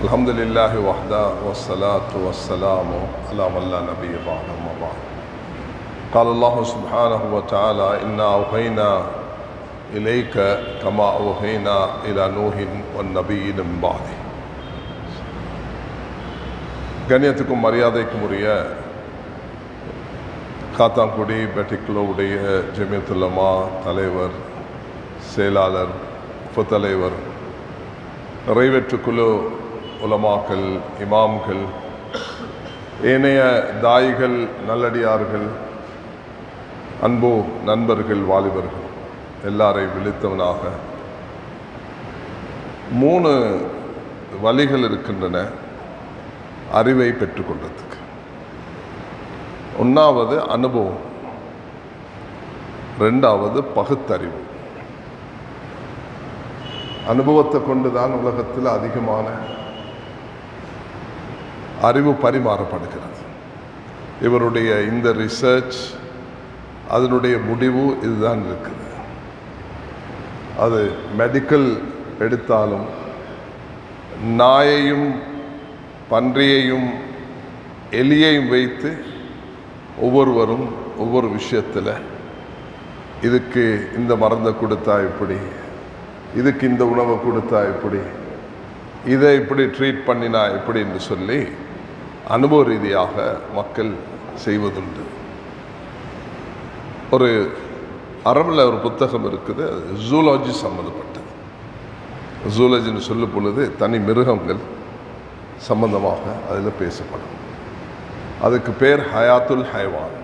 Alhamdulillahi wahda wassalatu wassalamu ala man la nabiyya ba'da amma ba'd. Qala Allah subhanahu wa ta'ala inna awhayna ilayka kama awhayna ila nuhin wan nabiyyin min ba'di. கண்ணியத்துக்கும் மரியாதைக்கும் உரிய காத்தாங்குடி பெட்டிக்குளோவுடைய ஜமியத்துல் உலமா தலைவர், செயலாளர், உபத்தலைவர், நிறைவேற்றுக்குழு உலமாக்கள், இமாம்கள், ஏனைய தாயிகள், நல்லடியார்கள், அன்பு நண்பர்கள், வாலிபர்கள் எல்லாரை விழித்தவனாக 3 வழிகள் இருக்கின்றன அறிவை பெற்றுக்கொள்றதுக்கு. 1வது அனுபவம், 2வது பகுத்தறிவு. அனுபவத்தை கொண்டுதான் உலகத்தில் அதிகமான அறிவு பரிமாறப்படுகிறது. இவருடைய இந்த ரிசர்ச் அதனுடைய முடிவு இதுதான் இருக்குது. அது மெடிக்கல் எடுத்தாலும் நாயையும் பன்றியையும் எலியையும் வைத்து ஒவ்வொருவரும் ஒவ்வொரு விஷயத்தில் இதுக்கு இந்த மருந்தை கொடுத்தா இப்படி, இதுக்கு இந்த உணவை கொடுத்தா இப்படி, இதை இப்படி ட்ரீட் பண்ணினா இப்படி என்று சொல்லி அனுபவ ரீதியாக மக்கள் செய்வதுண்டு. ஒரு அரபில் ஒரு புத்தகம் இருக்குது, ஜூலாஜி சம்மந்தப்பட்டது. ஜூலாஜின்னு சொல்லும் பொழுது தனி மிருகங்கள் சம்பந்தமாக அதில் பேசப்படும். அதுக்கு பேர் ஹயாத்துல் ஹைவான்.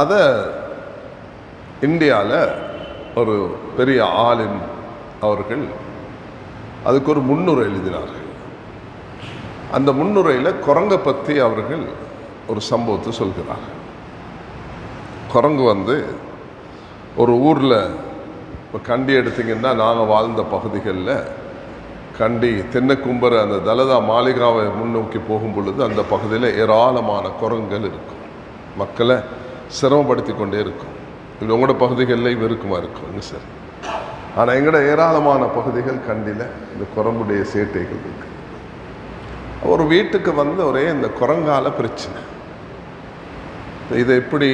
அதை இந்தியாவில் ஒரு பெரிய ஆலிம் அவர்கள் அதுக்கு ஒரு முன்னுரை எழுதினார்கள். அந்த முன்னுரையில் குரங்கை பற்றி அவர்கள் ஒரு சம்பவத்தை சொல்கிறார்கள். குரங்கு ஒரு ஊரில், இப்போ கண்டி எடுத்திங்கன்னா நாங்கள் வாழ்ந்த பகுதிகளில் கண்டி தென்னக்கும்பர் அந்த தலதா மாளிகாவை முன்னோக்கி போகும் பொழுது அந்த பகுதியில் ஏராளமான குரங்குகள் இருக்கும். மக்களை சிரமப்படுத்தி கொண்டே இருக்கும். இது உங்களோட பகுதிகளில் இருக்குமா இருக்கும் சார். ஆனால் எங்களோட ஏராளமான பகுதிகள் கண்டியில் இந்த குரங்குடைய சேட்டைகள் இருக்கு. ஒரு வீட்டுக்கு ஒரே இந்த குரங்கால பிரச்சனை. இதை எப்படி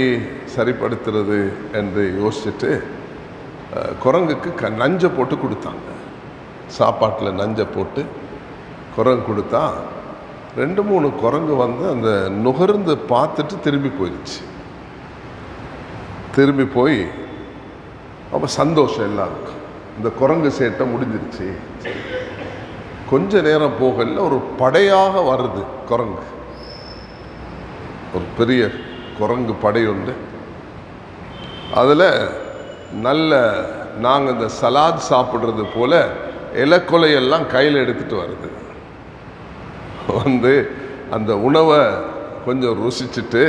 சரிப்படுத்துறது என்று யோசிச்சுட்டு குரங்குக்கு நஞ்சை போட்டு கொடுத்தாங்க. சாப்பாட்டில் நஞ்சை போட்டு குரங்கு கொடுத்தா 2-3 குரங்கு அந்த நுகர்ந்து பார்த்துட்டு திரும்பி போயிடுச்சு. திரும்பி போய் அப்போ சந்தோஷம் எல்லாருக்கும், இந்த குரங்கு சேட்டை முடிஞ்சிருச்சு. கொஞ்ச நேரம் போகல ஒரு படையாக வருது குரங்கு. ஒரு பெரிய குரங்கு படை உண்டு. அதில் நல்ல நாங்கள் இந்த சலாத் சாப்பிட்றது போல இலக்கொலையெல்லாம் கையில் எடுத்துகிட்டு வருது. அந்த உணவை கொஞ்சம் ருசிச்சுட்டு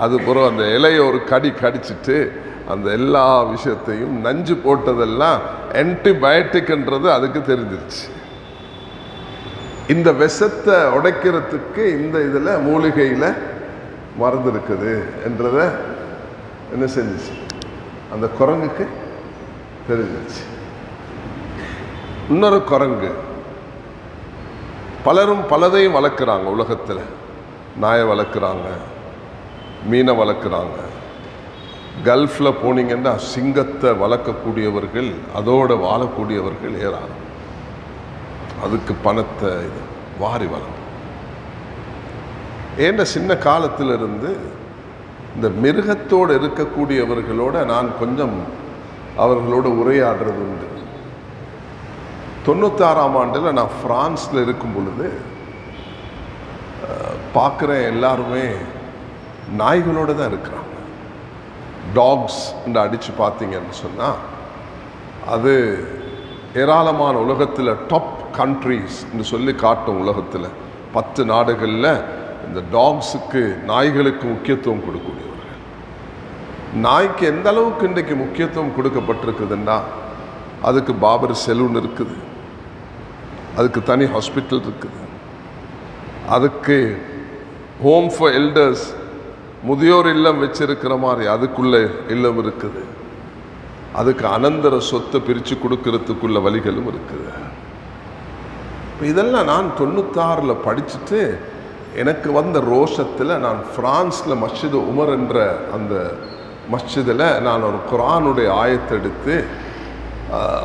அதுக்கப்புறம் அந்த இலையை ஒரு கடிச்சிட்டு அந்த எல்லா விஷயத்தையும் நஞ்சு போட்டதெல்லாம் ஆன்டிபயோட்டிக்ன்றது அதுக்கு தெரிஞ்சிருச்சு. இந்த விஷத்தை உடைக்கிறதுக்கு இந்த இதில் மூலிகையில் மருந்து இருக்குது என்றதை என்ன செஞ்சிச்சு, அந்த குரங்குக்கு தெரிஞ்சிச்சு. இன்னொரு குரங்கு, பலரும் பலதையும் வளர்க்குறாங்க உலகத்தில். நாயை வளர்க்குறாங்க, மீனை வளர்க்குறாங்க. கல்ஃபில் போனீங்கன்னா சிங்கத்தை வளர்க்கக்கூடியவர்கள், அதோடு வாழக்கூடியவர்கள் ஏறாங்க. அதுக்கு பணத்தை வாரி வளரும். ஏன்னா சின்ன காலத்திலிருந்து இந்த மிருகத்தோடு இருக்கக்கூடியவர்களோட நான் கொஞ்சம் அவர்களோடு உரையாடுறது உண்டு. 96ஆம் ஆண்டில் நான் ஃப்ரான்ஸில் இருக்கும் பொழுது பார்க்குறேன், எல்லாருமே நாய்களோடு தான் இருக்கிறாங்க. டாக்ஸ் அடித்து பார்த்தீங்கன்னு சொன்னால் அது ஏராளமான உலகத்தில் டாப் கண்ட்ரீஸ்ன்னு சொல்லி காட்டும். உலகத்தில் 10 நாடுகளில் இந்த டாக்ஸுக்கு, நாய்களுக்கு முக்கியத்துவம் கொடுக்கக்கூடியவர்கள். நாய்க்கு எந்த அளவுக்கு இன்றைக்கு முக்கியத்துவம் கொடுக்கப்பட்டிருக்குதுன்னா, அதுக்கு பாபர் செலூன் இருக்குது, அதுக்கு தனி ஹாஸ்பிட்டல் இருக்குது, அதுக்கு ஹோம் ஃபார் எல்டர்ஸ், முதியோர் இல்லம் வச்சிருக்கிற மாதிரி அதுக்குள்ள இல்லம் இருக்குது, அதுக்கு அனந்தர சொத்தை பிரித்து கொடுக்கறதுக்குள்ள வழிகளும் இருக்குது. இதெல்லாம் நான் 96 படிச்சுட்டு எனக்கு வந்த ரோஷத்தில் நான் பிரான்ஸில் மஸ்ஜித் உமர் என்ற அந்த மஸ்ஜிதில் நான் ஒரு குர்ஆனுடைய ஆயத்தை எடுத்து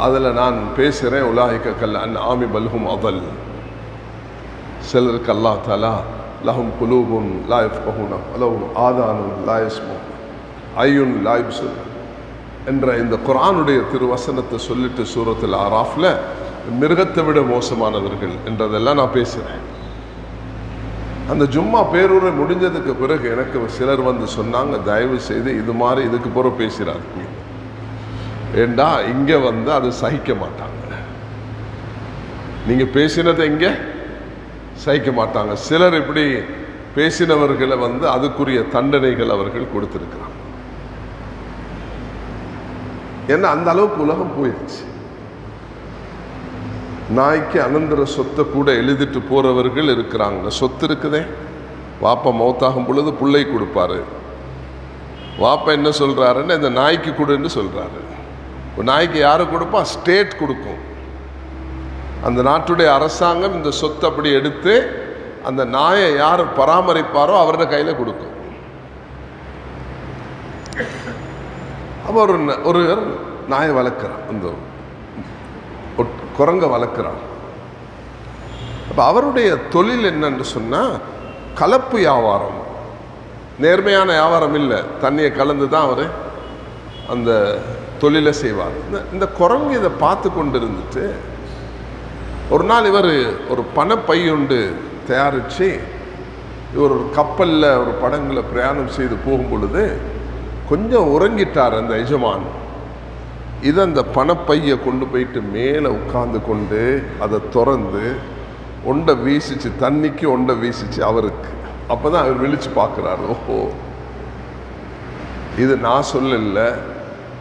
அதில் நான் பேசுகிறேன். உலாஹிக கல் அன்ஆமி பல்ஹும் அதல். சிலருக்கு அல்லாஹ் தஆலா லஹும் குலூபுன் லா யஃப்கஹூன வலஹும் ஆதானுன் லா யஸ்மஊன் அய்யுன் லா யுப்சிரூன் என்ற இந்த குர்ஆனுடைய திருவசனத்தை சொல்லிட்டு சூரத்துல் ஆராஃப்ல மிருகத்தை விட மோசமானவர்கள் என்றதெல்லாம் நான் பேசுகிறேன். அந்த ஜும்மா பேரூரை முடிஞ்சதுக்கு பிறகு எனக்கு சிலர் வந்து சொன்னாங்க, தயவு செய்து இது மாதிரி இதுக்கு பிறகு பேசுகிறாங்க, ஏண்டா இங்கே வந்து அது சகிக்க மாட்டாங்க, நீங்கள் பேசினதை இங்கே சகிக்க மாட்டாங்க. சிலர் இப்படி பேசினவர்களை வந்து அதுக்குரிய தண்டனைகள் அவர்கள் கொடுத்திருக்கிறாங்க. ஏன்னா அந்த அளவுக்கு உலகம் போயிடுச்சு. நாய்க்கு அனந்தர சொத்தை கூட எழுதிட்டு போறவர்கள் இருக்கிறாங்க. சொத்து இருக்குதே, வாப்பா மௌத்தாகும் பொழுது பிள்ளை கொடுப்பாரு, வாப்பா என்ன சொல்றாருன்னு இந்த நாய்க்கு கொடுன்னு சொல்றாரு. நாய்க்கு யாரு கொடுப்பா? ஸ்டேட் கொடுக்கும். அந்த நாட்டுடைய அரசாங்கம் இந்த சொத்தை அப்படி எடுத்து அந்த நாயை யார் பராமரிப்பாரோ அவரோட கையில கொடுக்கும். அப்போ ஒரு நாயை வளர்க்கிறான், அந்த குரங்க வளர்க்கிறான். அப்போ அவருடைய தொழில் என்னன்னு சொன்னால் கலப்பு வியாபாரம், நேர்மையான வியாபாரம் இல்லை, தண்ணியை கலந்து தான் அவர் அந்த தொழிலை செய்வார். இந்த குரங்கு இதை பார்த்து கொண்டு இருந்துட்டு ஒரு நாள் இவர் ஒரு பணப்பையுண்டு தயாரித்து இவர் ஒரு கப்பலில் ஒரு படங்களை பிரயாணம் செய்து போகும் பொழுது கொஞ்சம் உறங்கிட்டார் அந்த எஜமான். இதை அந்த பணப்பையை கொண்டு போயிட்டு மேலே உட்கார்ந்து கொண்டு அதை திறந்து ஒண்டை வீசிச்சு, தண்ணிக்கு ஒண்டை வீசிச்சு அவருக்கு. அப்போ தான் அவர் விழிச்சு பார்க்குறாரு, ஓஹோ இது நான் சொல்லல,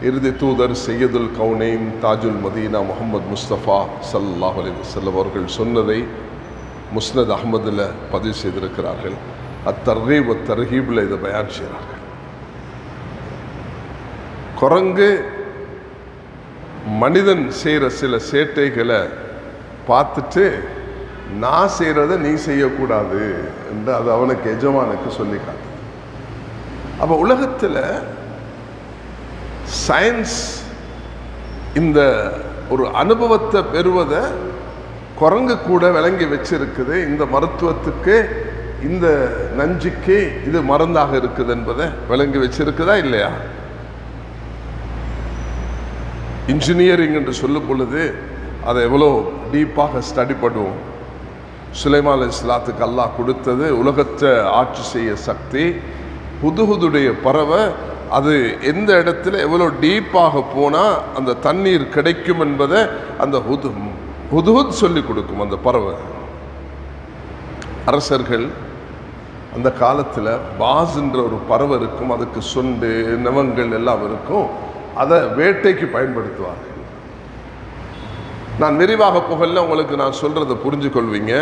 இறுதி தூதர் சையதுல் கவுனைன் தாஜுல் மதீனா முஹம்மது முஸ்தபா ஸல்லல்லாஹு அலைஹி வஸல்லம் அவர்கள் சொன்னதை முஸ்னத் அஹ்மதில் பதிவு செய்திருக்கிறார்கள். அத்தர்கீப் தர்ஹீபில் இதை பயான் செய்கிறார்கள். குரங்கு மனிதன் செய்கிற சில சேட்டைகளை பார்த்துட்டு நான் செய்கிறத நீ செய்யக்கூடாது என்று அது அவனுக்கு எஜமானுக்கு சொல்லி காட்டு. அப்போ உலகத்தில் சயின்ஸ் இந்த ஒரு அனுபவத்தை பெறுவதை குரங்கு கூட விளங்கி வச்சிருக்குது. இந்த மருத்துவத்துக்கு இந்த நஞ்சுக்கு இது மருந்தாக இருக்குது என்பதை விளங்கி வச்சிருக்குதா இல்லையா? இன்ஜினியரிங் என்று சொல்லும் பொழுது அதை எவ்வளோ டீப்பாக ஸ்டடி பண்ணுவோம். சுலைமான் அலைஹிஸ்ஸலாத்துக்கு அல்லாஹ் கொடுத்தது உலகத்தை ஆட்சி செய்ய சக்தி. ஹுதுஹுதுடைய பறவை அது எந்த இடத்துல எவ்வளோ டீப்பாக போனால் அந்த தண்ணீர் கிடைக்கும் என்பதை அந்த ஹுதுஹுத் சொல்லி கொடுக்கும் அந்த பறவை. அரசர்கள் அந்த காலத்தில் பாஸ்ன்ற ஒரு பறவை இருக்கும், அதுக்கு சொண்டு நவங்கள் எல்லாம் இருக்கும், அதை வேட்டைக்கு பயன்படுத்துவார்கள். நான் விரிவாக புகழ உங்களுக்கு நான் சொல்றதை புரிஞ்சு கொள்வீங்க.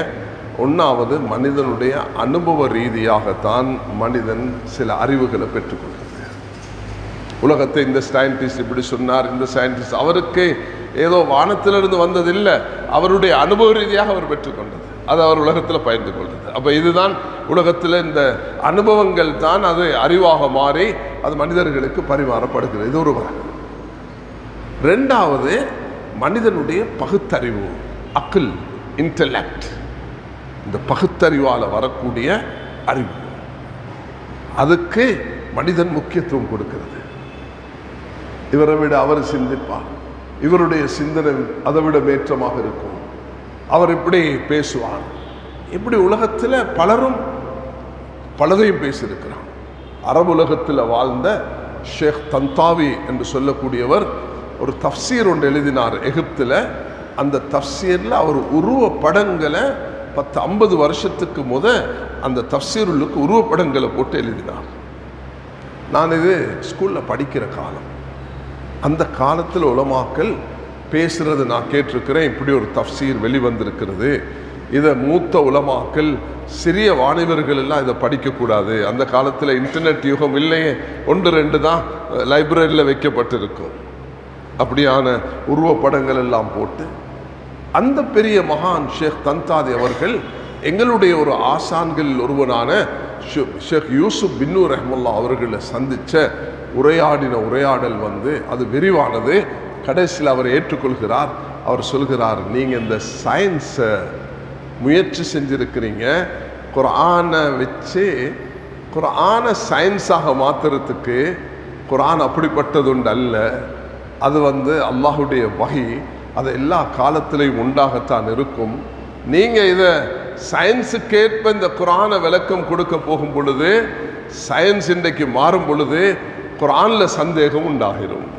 ஒன்றாவது, மனிதனுடைய அனுபவ ரீதியாகத்தான் மனிதன் சில அறிவுகளை பெற்றுக்கொள்கிறது. உலகத்தை இந்த சயின்டிஸ்ட் இப்படி சொன்னார், இந்த சயின்டிஸ்ட், அவருக்கு ஏதோ வானத்திலிருந்து வந்ததில்லை, அவருடைய அனுபவ ரீதியாக அவர் பெற்றுக்கொண்டது, அது அவர் உலகத்தில் பகிர்ந்து கொள்வது. அப்போ இதுதான் உலகத்தில் இந்த அனுபவங்கள் தான் அது அறிவாக மாறி அது மனிதர்களுக்கு பரிமாறப்படுகிறது. இது ஒரு வகை. ரெண்டாவது, மனிதனுடைய பகுத்தறிவு, அக்கில், இன்டலெக்ட், இந்த பகுத்தறிவால் வரக்கூடிய அறிவு, அதுக்கு மனிதன் முக்கியத்துவம் கொடுக்கிறது. இவரை விட அவர் சிந்திப்பார், இவருடைய சிந்தனை அதை விட மேற்றமாக இருக்கும், அவர் இப்படி பேசுவார், இப்படி உலகத்தில் பலரும் பலதையும் பேசியிருக்கிறார். அரபு உலகத்தில் வாழ்ந்த ஷேக் தந்தாவி என்று சொல்லக்கூடியவர் ஒரு தஃப்சீர் ஒன்று எழுதினார் எகிப்தில். அந்த தஃப்சீரில் அவர் உருவ படங்களை 10-50 வருஷத்துக்கு அந்த தஃப்சீருளுக்கு உருவப்படங்களை போட்டு எழுதினார். நான் இது ஸ்கூலில் படிக்கிற காலம். அந்த காலத்தில் உலமாக்கள் பேசுறது நான் கேட்டிருக்கிறேன். இப்படி ஒரு தஃப்சீர் வெளிவந்திருக்கிறது, இதை மூத்த உலமாக்கள், சிறிய வாணிபர்கள் எல்லாம் இதை படிக்கக்கூடாது. அந்த காலத்தில் இன்டர்நெட் யுகம் இல்லையே, 1-2 தான் லைப்ரரியில் வைக்கப்பட்டிருக்கும். அப்படியான உருவப்படங்கள் எல்லாம் போட்டு அந்த பெரிய மகான் ஷேக் தந்தாதி அவர்கள் எங்களுடைய ஒரு ஆசான்கள் ஒருவனான ஷேக் யூசுப் பின்னூர் ரஹ்மத்துல்லாஹ் அவர்களை சந்திச்ச உரையாடல் அது விரிவானது. கடைசியில் அவர் ஏற்றுக்கொள்கிறார். அவர் சொல்கிறார், நீங்க இந்த சயின்ஸை முயற்சி செஞ்சிருக்கிறீங்க, குர்ஆனை வச்சு குர்ஆனை சயின்ஸாக மாத்துறதுக்கு. குர்ஆன் அப்படிப்பட்டதுண்டு அல்ல, அது அல்லாஹுடைய வஹி, அது எல்லா காலத்திலையும் உண்டாகத்தான் இருக்கும். நீங்க இதை சயின்ஸுக்கேற்ப இந்த குர்ஆனை விளக்கம் கொடுக்க போகும் பொழுது, சயின்ஸ் இன்றைக்கு மாறும் பொழுது குர்ஆன்ல சந்தேகம் உண்டாகிரும்.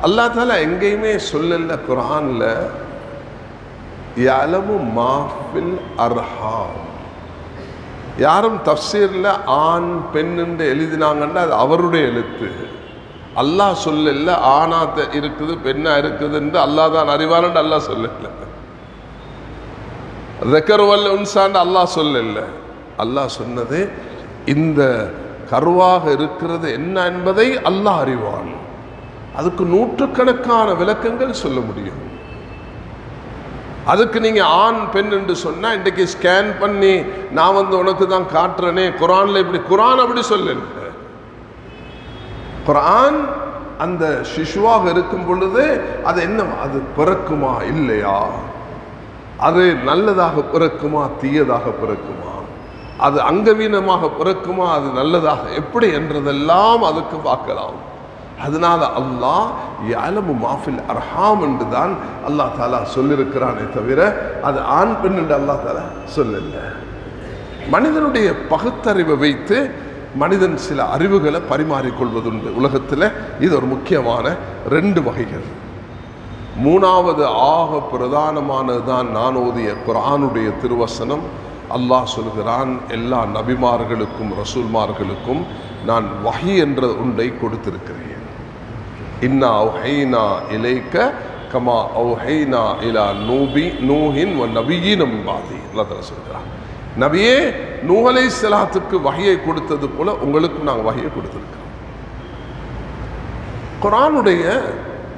அல்லாஹ் தஆலா எங்கேயுமே சொல்லல குர்ஆன்ல யஅலமு மா ஃபில் அர்ஹாம். யாரும் தஃப்சீர்ல ஆண் பெண் என்று எழுதினாங்கன்னா அது அவருடைய எழுத்து. அல்லாஹ் சொல்லல ஆணா இருக்குது பெண்ணா இருக்குதுன்னு அல்லாஹ் தான் அறிவான்னு அல்லாஹ் சொல்லல. ذكر والانثى அல்லாஹ் சொல்லல. அல்லாஹ் சொன்னது இந்த கருவாக இருக்கிறது என்ன என்பதை அல்லாஹ் அறிவான். அதுக்கு நூற்றுக்கணக்கான விளக்கங்கள் சொல்ல முடியும். அதுக்கு நீங்க ஆண் பெண் என்று சொன்னா இன்றைக்கு ஸ்கேன் பண்ணி நான் உனக்கு தான் காட்டுறேனே, குர்ஆன்ல இப்படி, குர்ஆன் அப்படி சொல்லல. குர்ஆன் அந்த சிசுவாக இருக்கும் பொழுது அது என்ன, அது பிறக்குமா இல்லையா, அது நல்லதாக பிறக்குமா தீயதாக பிறக்குமா, அது அங்கவீனமாக பிறக்குமா அது நல்லதாக எப்படி என்றதெல்லாம் அதுக்கு பார்க்கலாம். அதனால அல்லாஹ் யஅலமு மா ஃபில் அர்ஹாம் என்று தான் அல்லாஹ் தஆலா சொல்லியிருக்கிறானே தவிர அது ஆண் பெண் என்று அல்லாஹ் தஆலா சொல்லல. மனிதனுடைய பகுத்தறிவை வைத்து மனிதன் சில அறிவுகளை பரிமாறிக்கொள்வதுண்டு உலகத்தில். இது ஒரு முக்கியமான 2 வகைகள். மூணாவது ஆக பிரதானமானதுதான் நான் ஓதிய குர்ஆனுடைய திருவசனம். அல்லாஹ் சொல்கிறான், எல்லா நபிமார்களுக்கும் ரசூல்மார்களுக்கும் நான் வஹி என்ற ஒன்றை கொடுத்திருக்கிறேன். இன்னா அவ்ஹைனா இலைக்க கமா அவ்ஹைனா இலா நூஹின் வ நபிய்யின மின் பாதி. அல்லாஹ் தஆலா சொல்கிறான், நபியே நூஹ் அலைஹிஸ்ஸலாத்துக்கு வஹியை கொடுத்தது போல உங்களுக்கு நாங்கள் வஹியை கொடுத்திருக்கிறோம். குர்ஆனுடைய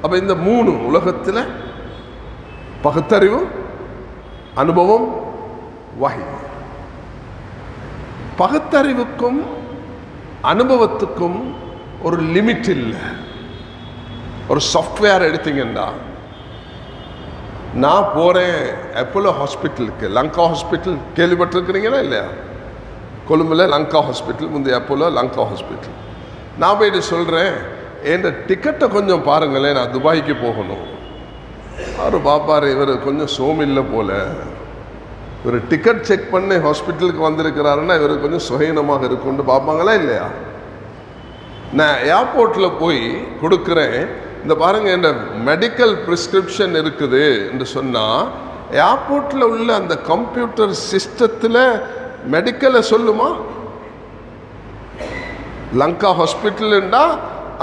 அப்ப இந்த 3 உலகத்தில் பகுத்தறிவு, அனுபவம், வஹி. பகுத்தறிவுக்கும் அனுபவத்துக்கும் ஒரு லிமிட் இல்லை. ஒரு சாஃப்ட்வேர் எடுத்தீங்கன்னா, நான் போறேன் அப்போலோ ஹாஸ்பிட்டலுக்கு, லங்கா ஹாஸ்பிட்டல் கேள்விப்பட்டிருக்கிறீங்களா இல்லையா? கொழும்புல லங்கா ஹாஸ்பிட்டல், முந்தைய அப்போலோ லங்கா ஹாஸ்பிட்டல். நான் போயிட்டு சொல்றேன், என் டிக்கெட்டை கொஞ்சம் பாருங்களேன், நான் துபாய்க்கு போகணும். அவர் பாப்பாரு, இவர் கொஞ்சம் சோமில்லை போல, இவர் டிக்கெட் செக் பண்ணி ஹாஸ்பிட்டலுக்கு வந்திருக்கிறாருன்னா இவர் கொஞ்சம் சுகீனமாக இருக்கும்னு பார்ப்பாங்களா இல்லையா? நான் ஏர்போர்ட்டில் போய் கொடுக்குறேன், இந்த பாருங்க என் மெடிக்கல் பிரிஸ்கிரிப்ஷன் இருக்குது என்று சொன்னால் ஏர்போர்ட்டில் உள்ள அந்த கம்ப்யூட்டர் சிஸ்டத்தில் மெடிக்கலை சொல்லுமா? லங்கா ஹாஸ்பிட்டல்ண்டா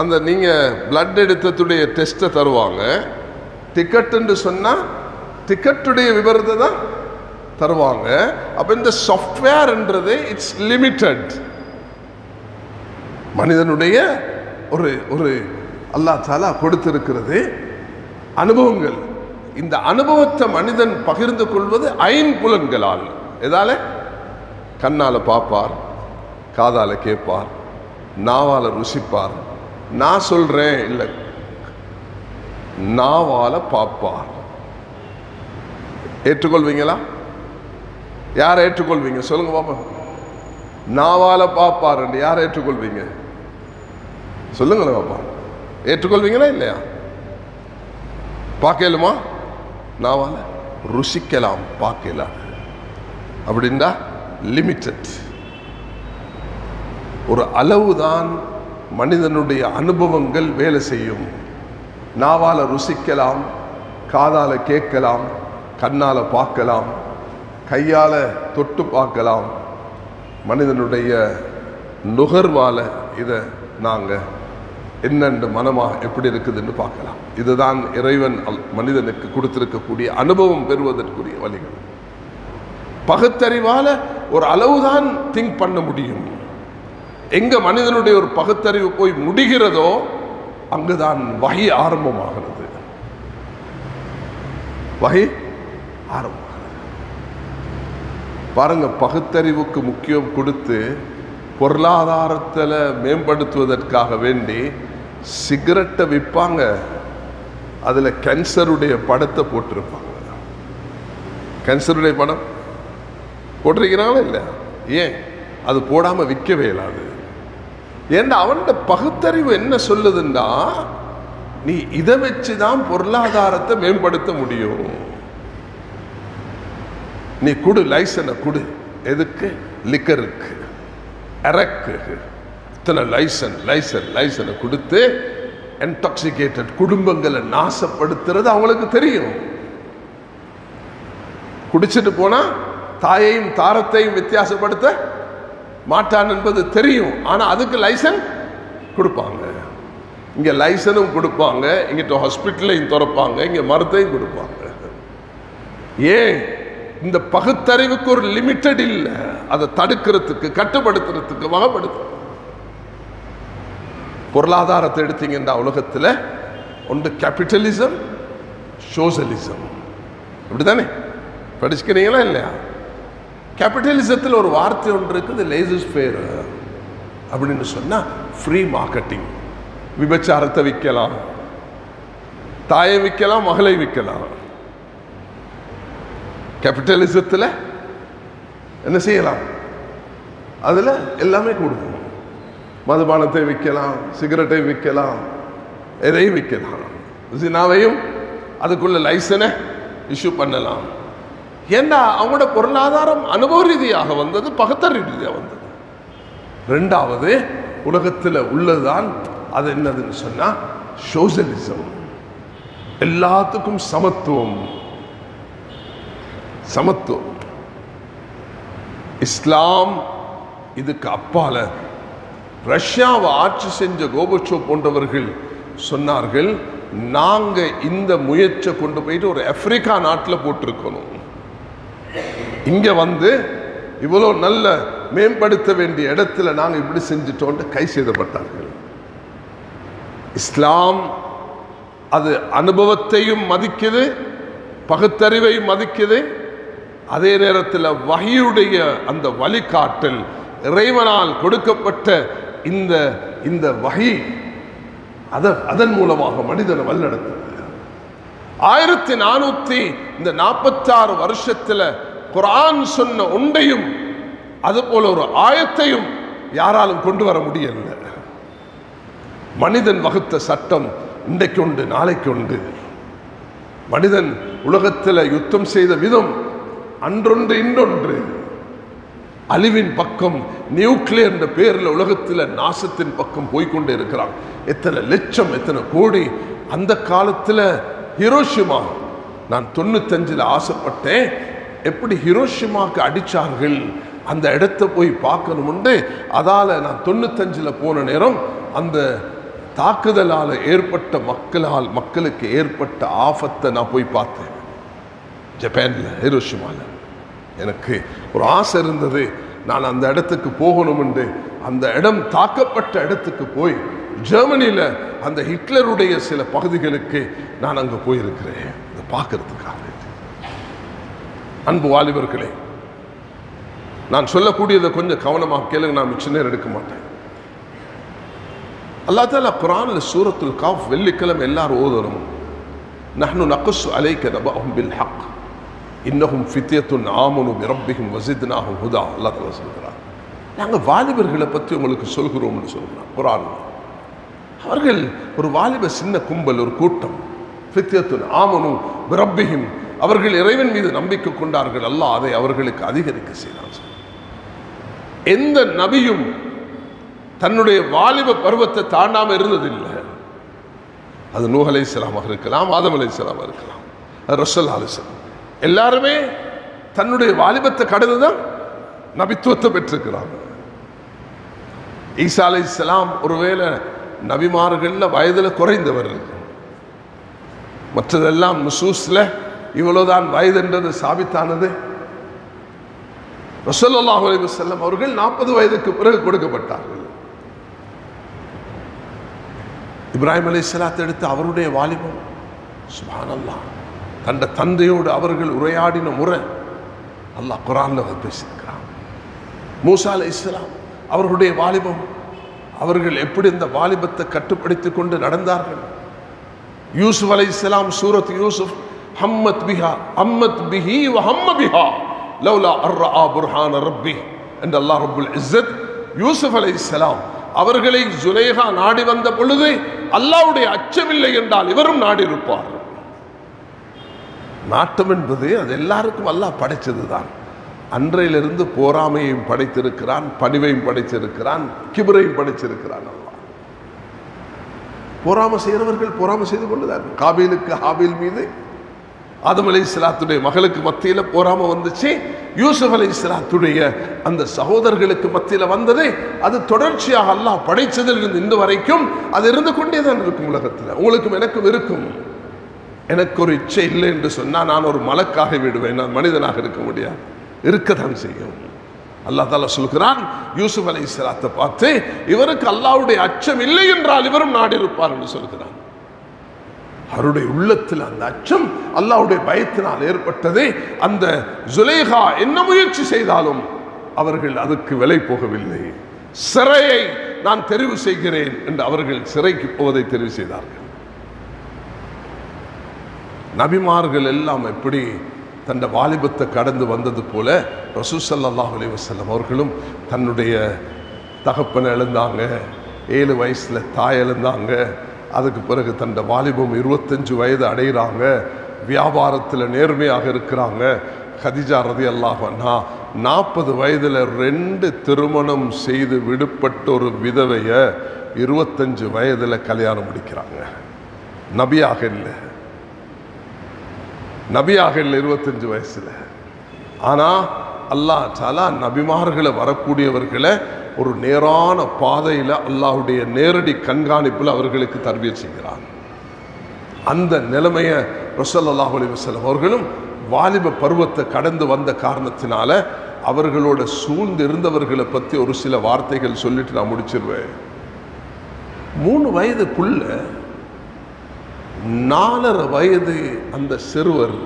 அந்த நீங்கள் பிளட் எடுத்ததுடைய டெஸ்ட்டை தருவாங்க. டிக்கெட்டுன்னு சொன்னால் டிக்கெட்டுடைய விவரத்தை தான் தருவாங்க. அப்போ இந்த சாஃப்ட்வேர்ன்றது இட்ஸ் லிமிட்டட். மனிதனுடைய ஒரு ஒரு அல்லாஹ் தஆலா கொடுத்திருக்கிறது அனுபவங்கள். இந்த அனுபவத்தை மனிதன் பகிர்ந்து கொள்வது ஐம்புலன்களால். எதால? கண்ணால பார்ப்பார், காதால கேட்பார், நாவால ருசிப்பார். நான் சொல்றேன் இல்லை, நாவால பார்ப்பார். ஏற்றுக்கொள்வீங்களா? யார் ஏற்றுக்கொள்வீங்க சொல்லுங்க பாப்பா. நாவால பார்ப்பார் என்று யார் ஏற்றுக்கொள்வீங்க சொல்லுங்களேன் பாப்பா. ஏற்றுக்கொள்வீங்களா இல்லையா? பார்க்கலுமா? நாவால ருசிக்கலாம், பார்க்கலாம். அப்படின்னா லிமிட்டட். ஒரு அளவுதான் மனிதனுடைய அனுபவங்கள் வேலை செய்யும். நாவால ருசிக்கலாம், காதால கேட்கலாம், கண்ணால பார்க்கலாம், கையால தொட்டு பார்க்கலாம். மனிதனுடைய நுகர்வால இதை நாங்கள் என்னென்று மனமாக எப்படி இருக்குதுன்னு பார்க்கலாம். இதுதான் இறைவன் மனிதனுக்கு கொடுத்திருக்கக்கூடிய அனுபவம் பெறுவதற்குரிய வழிகள். பகுத்தறிவால ஒரு அளவுதான் திங்க் பண்ண முடியும். எங்க மனிதனுடைய ஒரு பகுத்தறிவு போய் முடிகிறதோ அங்குதான் வஹி ஆரம்பமாகிறது. வகை ஆரம்பம். பாருங்க, பகுத்தறிவுக்கு முக்கியம் கொடுத்து பொருளாதாரத்தில் மேம்படுத்துவதற்காக வேண்டி சிகரெட்டை விற்பாங்க, அதில் கேன்சருடைய படத்தை போட்டிருப்பாங்க. கேன்சருடைய படம் போட்டிருக்கிறாங்களா இல்லை? ஏன் அது போடாமல் விற்கவே இயலாது? ஏன்னா அவன் பகுத்தறிவு என்ன சொல்லுதுன்னா, நீ இதை வச்சுதான் பொருளாதாரத்தை மேம்படுத்த முடியும். நீ குடு, லைசனை குடு. எதுக்கு? லிக்கருக்கு, அரக்கு. இத்தனை லைசனை கொடுத்து இன்டாக்சிகேட்டட் குடும்பங்களை நாசப்படுத்துறது அவங்களுக்கு தெரியும். குடிச்சிட்டு போனா தாயையும் தாரத்தையும் வித்தியாசப்படுத்த மாட்டான் என்பது தெரியும். ஆனா அதுக்கு லைசன் கொடுப்பாங்க. இங்க லைசனும் கொடுப்பாங்க, இங்கிட்ட ஹாஸ்பிட்டலையும் திறப்பாங்க, இங்க மருந்தையும் கொடுப்பாங்க. ஏன்? இந்த பகுத்தறிவுக்கு ஒரு லிமிட்டட் இல்லை. அதை தடுக்கிறதுக்கு, கட்டுப்படுத்துறதுக்கு, வகைப்படுத்த. பொருளாதாரத்தை எடுத்தீங்கன்னா உலகத்தில் ஒன்று கேபிட்டலிசம், சோசலிசம். இப்படித்தானே படிச்சுக்கிறீங்களா இல்லையா? கேபிட்டலிசத்தில் ஒரு வார்த்தை ஒன்று இருக்குது, லேசஸ் ஃபேர் அப்படின்னு சொன்னா ஃப்ரீ மார்க்கெட்டிங். விபச்சாரத்தை விற்கலாம், தாயை விற்கலாம், மகளை விற்கலாம். கேபிட்டலிசத்தில் என்ன செய்யலாம்? அதில் எல்லாமே கொடுக்கும். மதுபானத்தை விற்கலாம், சிகரெட்டை விற்கலாம், எதையும் விற்கலாம், ஜினாவையும் அதுக்குள்ள லைசனை இஷ்யூ பண்ணலாம். ஏன்னா அவங்களோட பொருளாதாரம் அனுபவ ரீதியாக வந்தது, பகுத்தறிவு ரீதியாக வந்தது. ரெண்டாவது உலகத்தில் உள்ளதுதான் அது என்னதுன்னு சொன்னா சோசலிசம். எல்லாத்துக்கும் சமத்துவம். இஸ்லாம் இதுக்கு அப்பால. ரஷ்யாவை ஆட்சி செஞ்ச கோபச்சோவ் போன்றவர்கள் சொன்னார்கள், நாங்க இந்த முயற்சியை கொண்டு போயிட்டு ஒரு ஆப்பிரிக்கா நாட்டில் போட்டிருக்கணும். இங்க வந்து இவ்வளவு நல்ல மேம்படுத்த வேண்டிய இடத்துல நாங்க இப்படி செஞ்சிட்டோம் கை செய்தப்பட்டார்கள். இஸ்லாம் அது அனுபவத்தையும் மதிக்குது, பகுத்தறிவையும் மதிக்குது. அதே நேரத்தில் வஹியுடைய அந்த வழிகாட்டல், இறைவனால் கொடுக்கப்பட்ட இந்த வஹி, அதன் மூலமாக மனிதனை வழிநடத்துது. 1446 வருஷத்துல குர்ஆன் சொன்ன ஒன்றையும் அது போல ஒரு ஆயத்தையும் யாராலும் கொண்டு வர முடியல. மனிதன் வகுத்த சட்டம் இன்றைக்கு உண்டு, நாளைக்கு உண்டு. மனிதன் உலகத்தில் யுத்தம் செய்த விதம் அன்றொன்று இன்னொன்று. அழிவின் பக்கம், நியூக்ளியர் என்ற பேரில் உலகத்தில் நாசத்தின் பக்கம் போய்கொண்டே இருக்கிறான். எத்தனை லட்சம், எத்தனை கோடி. அந்த காலத்தில் ஹிரோஷிமா, நான் 95 ஆசைப்பட்டேன், எப்படி ஹிரோஷிமாக்கு அடிச்சார்கள் அந்த இடத்தை போய் பார்க்கணும்னு. அதால நான் 95 போன நேரம் அந்த தாக்குதலால் ஏற்பட்ட மக்களுக்கு ஏற்பட்ட ஆபத்தை நான் போய் பார்த்தேன். ஜப்பான்ல, ஹிரோஷிமால. எனக்கு ஒரு ஆசை இருந்தது, நான் அந்த இடத்துக்கு போகணும் என்று. அந்த இடம் தாக்கப்பட்ட இடத்துக்கு போய், ஜெர்மனியில் அந்த ஹிட்லருடைய சில பகுதிகளுக்கு நான் அங்கே போயிருக்கிறேன், அதை பார்க்கறதுக்காக. அன்பு வாலிபர்களே, நான் சொல்லக்கூடியதை கொஞ்சம் கவனமாக கேளுங்க, நான் மிச்ச நேரம் எடுக்க மாட்டேன். அல்லாஹ் தஆலா குர்ஆன்ல சூரத்துல் காஃப் வெள்ளிக்கிழமை எல்லாரும் ஓதணும். நஹ்னு நக்ஸு அலைக நபஅஹும் பில் ஹக் இன்னஹும் ஃபித்யத்துன் ஆமனு பிரப்பிஹிம் வஸித்னாஹும் ஹுதா. அல்லாஹ் தஆலா சொல்கிறார், நாங்கள் வாலிபர்களை பற்றி உங்களுக்கு சொல்கிறோம்னு சொல்கிறார் குர்ஆன்ல. அவர்கள் ஒரு வாலிப சின்ன கும்பல், ஒரு கூட்டம். ஃபித்யத்துன் ஆமனு பிரப்பிஹிம், அவர்கள் இறைவன் மீது நம்பிக்கை கொண்டார்கள், அல்லாஹ் அதை அவர்களுக்கு அதிகரிக்க செய்தான். எந்த நபியும் தன்னுடைய வாலிப பருவத்தை தாண்டாமல் இருந்ததில்லை. அது நூஹ் அலைஹிஸ்ஸலாமாக இருக்கலாம், ஆதம் அலைஹிஸ்ஸலாமாக இருக்கலாம், ரசூல் அலைஹிஸ்ஸலாம், எல்லாருமே தன்னுடைய வாலிபத்தை கடந்துதான் நபித்துவத்தை பெற்றிருக்கிறாங்க. ஈசா அலைஹிஸ்ஸலாம் ஒருவேளை நபிமார்கள்ல வயதில் குறைந்தவர், மற்றதெல்லாம் நுசூஸ்ல இவ்வளவுதான் வயது என்றது சாபித்தானது. ரசூலுல்லாஹி அலைஹி வஸல்லம் அவர்கள் 40 வயதுக்கு பிறகு கொடுக்கப்பட்டார்கள். இப்ராஹிம் அலைஹிஸ்ஸலாத்தை எடுத்து அவருடைய வாலிபம், சுப்ஹானல்லாஹ், தந்த தந்தையோடு அவர்கள் உரையாடின முறை அல்லாஹ் குர்ஆன்ல பேசியிருக்கிறான். மூசா அலைஹிஸ்ஸலாம் அவர்களுடைய வாலிபம், அவர்கள் எப்படி இந்த வாலிபத்தை கட்டுப்படுத்திக் கொண்டு நடந்தார்கள். யூசுப் அலைஹிஸ்ஸலாம் சூரத் யூசுப் ஹம்மத் பிஹி வ ஹம்ம பிஹா லவ்லா அர்ரா புர்ஹான ரப்பி என்று அல்லாஹ் ரப்புல் இஸ்ஸத் யூசுப் அலைஹிஸ்ஸலாம் அவர்களை ஜுலைஹா நாடி வந்த பொழுது அல்லாஹ்வுடைய அச்சமில்லை என்றால் இவரும் நாடி இருப்பார். நாட்டம் என்பது அது எல்லாருக்கும் அல்லாஹ் படைச்சதுதான். அன்றையிலிருந்து போராமையையும் படைத்திருக்கிறான், பணிவையும் படைத்திருக்கிறான், கிபரையும் படைச்சிருக்கிறான். அல்லாஹ் போராமை செய்கிறவர்கள் போராமை செய்து கொண்டுதான். காபீலுக்கு ஹாபீல் மீது ஆதம் அலைஹிஸ்ஸலாத்துடைய மகளுக்கு மத்தியில போராமை வந்துச்சு. யூசுப் அலைஹிஸ்ஸலாத்துடைய அந்த சகோதரர்களுக்கு மத்தியில வந்ததே அது தொடர்ச்சியாக அல்லாஹ் படைச்சதிலிருந்து இன்று வரைக்கும் அது இருந்து கொண்டே தான் இருக்கும். உலகத்தில் உங்களுக்கும் எனக்கும் இருக்கும். எனக்கு ஒரு இச்சை இல்லை என்று சொன்னால் நான் ஒரு மலக்காக விடுவேன், நான் மனிதனாக இருக்க முடியாது, இருக்கத்தான் செய்யும். அல்லாஹ் தஆலா சொல்கிறான் யூசுப் அலைஹிஸ்ஸலாத்தை பார்த்து, இவருக்கு அல்லாஹ்வுடைய அச்சம் இல்லை என்றால் இவரும் நாடி இருப்பார் என்று சொல்கிறான். அவருடைய உள்ளத்தில் அந்த அச்சம் அல்லாஹ்வுடைய பயத்தினால் ஏற்பட்டதே. அந்த ஜுலைஹா என்ன முயற்சி செய்தாலும் அவர்கள் அதுக்கு விலை போகவில்லை. சிறையை நான் தெரிவு செய்கிறேன் என்று அவர்கள் சிறைக்கு போவதை தெரிவு செய்தார்கள். நபிமார்கள் எல்லாம் எப்படி தன் வாலிபத்தை கடந்து வந்தது போல ரசூல் ஸல்லல்லாஹு அலைஹி வஸல்லம் அவர்களும் தன்னுடைய தகப்பனை இழந்தாங்க, 7 வயசுல தாய் இழந்தாங்க. அதுக்கு பிறகு தன் வாலிபம் 25 வயது அடைகிறாங்க. வியாபாரத்தில் நேர்மையாக இருக்கிறாங்க. கதிஜா ரலியல்லாஹு அன்ஹா 40 வயதில் 2 திருமணம் செய்து விடுபட்ட ஒரு விதவைய 25 வயதில் கல்யாணம் முடிக்கிறாங்க. நபியாக இல்லை, நபியாக இல்லை 25 வயசுல. ஆனா அல்லாஹ் தஆலா நபிமார்களை வரக்கூடியவர்களை ஒரு நேரான பாதையில் அல்லாஹ்வுடைய நேரடி கண்காணிப்பில் அவர்களுக்கு தர்பியத் செய்கிறான். அந்த நிலைமையை ரசூலுல்லாஹி அலைஹி வஸல்லம் அவர்களும் வாலிப பருவத்தை கடந்து வந்த காரணத்தினால அவர்களோட சூழ்ந்து இருந்தவர்களை பற்றி ஒரு சில வார்த்தைகள் சொல்லிட்டு நான் முடிச்சிருவேன். 3 வயதுக்குள்ள 4.5 வயது அந்த சிறுவர்,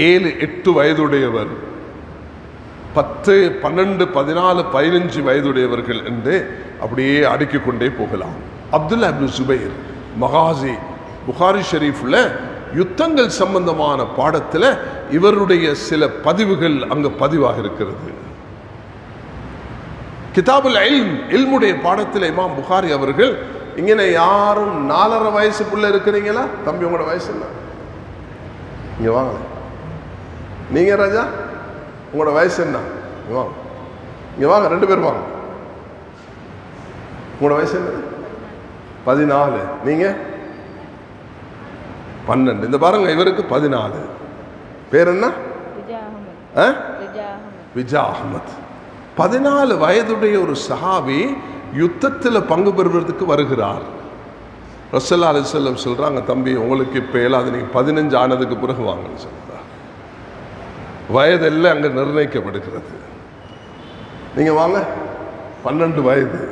7-8 வயதுடையவர், 10, 12, 14, 15 வயதுடையவர்கள் என்று அப்படியே அடுக்கிக் கொண்டே போகலாம். அப்துல்லா இப்னு சுபைர் மகாசி புகாரி ஷரீஃப்ல யுத்தங்கள் சம்பந்தமான பாடத்தில் இவருடைய சில பதிவுகள் அங்கு பதிவாக இருக்கிறது. கிதாபுல் இல்ம், இல்முடைய பாடத்தில் இமாம் புகாரி அவர்கள் இங்கே யாரும் 4.5 வயசுக்குள்ள இருக்கிறீங்களா? தம்பி உங்களோட வயசு என்ன? இங்க வாங்க. நீங்க ராஜா உங்களோட வயசு என்ன? வாங்க, இங்க வாங்க, 2 பேர் வாங்க. உங்களோட வயசு என்ன? 14. நீங்க 12. இந்த பாருங்க, இவருக்கு 14. பேர் என்ன? விஜா அஹ்மத். 14 வயதுடைய ஒரு சஹாபி யுத்தத்தில் பங்கு பெறுவதற்கு வருகிறார். ரசூலுல்லாஹி அலைஹி வஸல்லம் சொல்றாங்க, தம்பி உங்களுக்கு இப்போ இயலாது, நீங்க 15 ஆனதுக்கு பிறகு வாங்கன்னு சொல்றாங்க. வயதெல்லாம் அங்கே நிர்ணயிக்கப்படுகிறது. நீங்க வாங்க, 12 வயது.